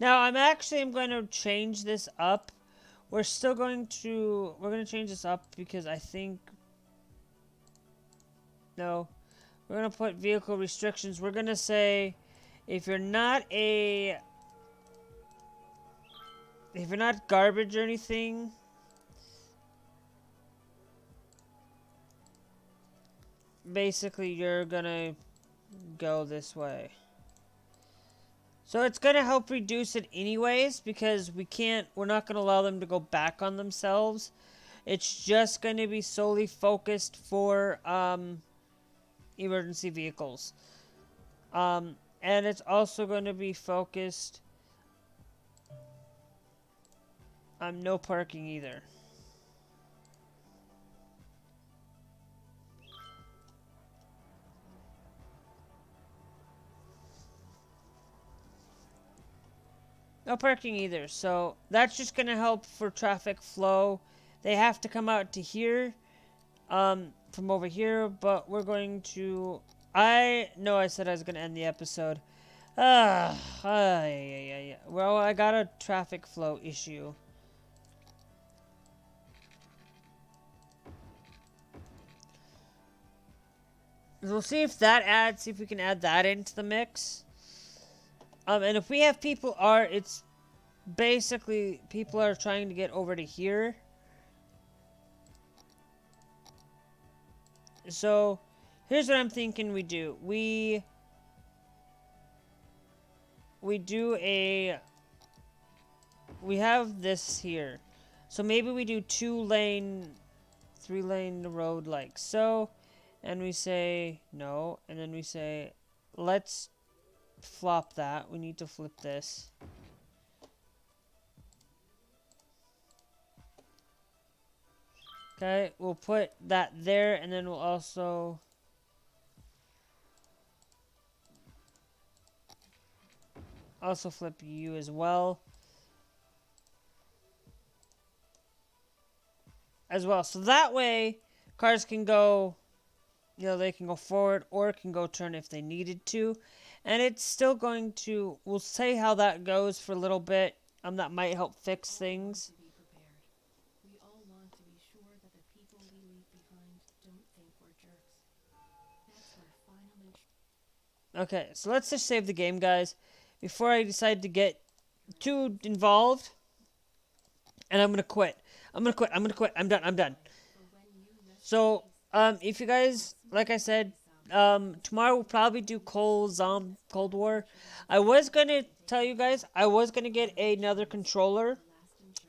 I'm going to change this up. We're going to change this up because I think... No. We're going to put vehicle restrictions. We're going to say, if you're not garbage or anything, basically you're going to go this way. So it's going to help reduce it anyways, because we're not going to allow them to go back on themselves. It's just going to be solely focused for emergency vehicles. And it's also going to be focused on no parking either. No parking either. So that's just going to help for traffic flow. They have to come out to here from over here, but we're going to... I know I said I was going to end the episode. Yeah. Well, I got a traffic flow issue. We'll see if we can add that into the mix. And if we have people are, it's basically people are trying to get over to here. So here's what I'm thinking we do. We have this here. So maybe we do 2-lane, 3-lane road like so. And we say no. And then we say, let's flop that. We need to flip this. Okay, we'll put that there, and then we'll also flip you as well. So that way, cars can go, they can go forward or can go turn if they needed to. And it's still going to, we'll say how that goes for a little bit. That might help fix things. To be prepared. We all want to be sure that the people we leave behind don't think we're jerks. That's where final Okay, so let's just save the game, guys, before I decide to get too involved. And I'm gonna quit. I'm done. So, if you guys, like I said, tomorrow we'll probably do Cold War. I was gonna tell you guys, I was gonna get another controller.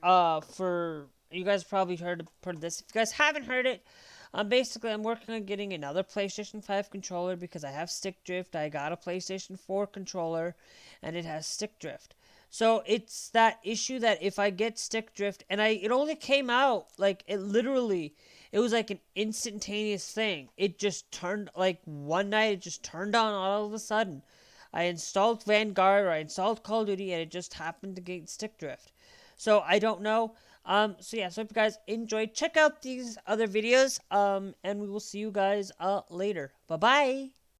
For you guys probably heard of this. If you guys haven't heard it, basically I'm working on getting another PlayStation 5 controller because I have stick drift. I got a PlayStation 4 controller, and it has stick drift. So it's that issue that if I get stick drift, and it only came out like it was like an instantaneous thing. It just turned like one night. It just turned on all of a sudden. I installed Vanguard or I installed Call of Duty, and it just happened to get stick drift. So I don't know. So yeah. So if you guys enjoyed, check out these other videos. And we will see you guys later. Bye bye.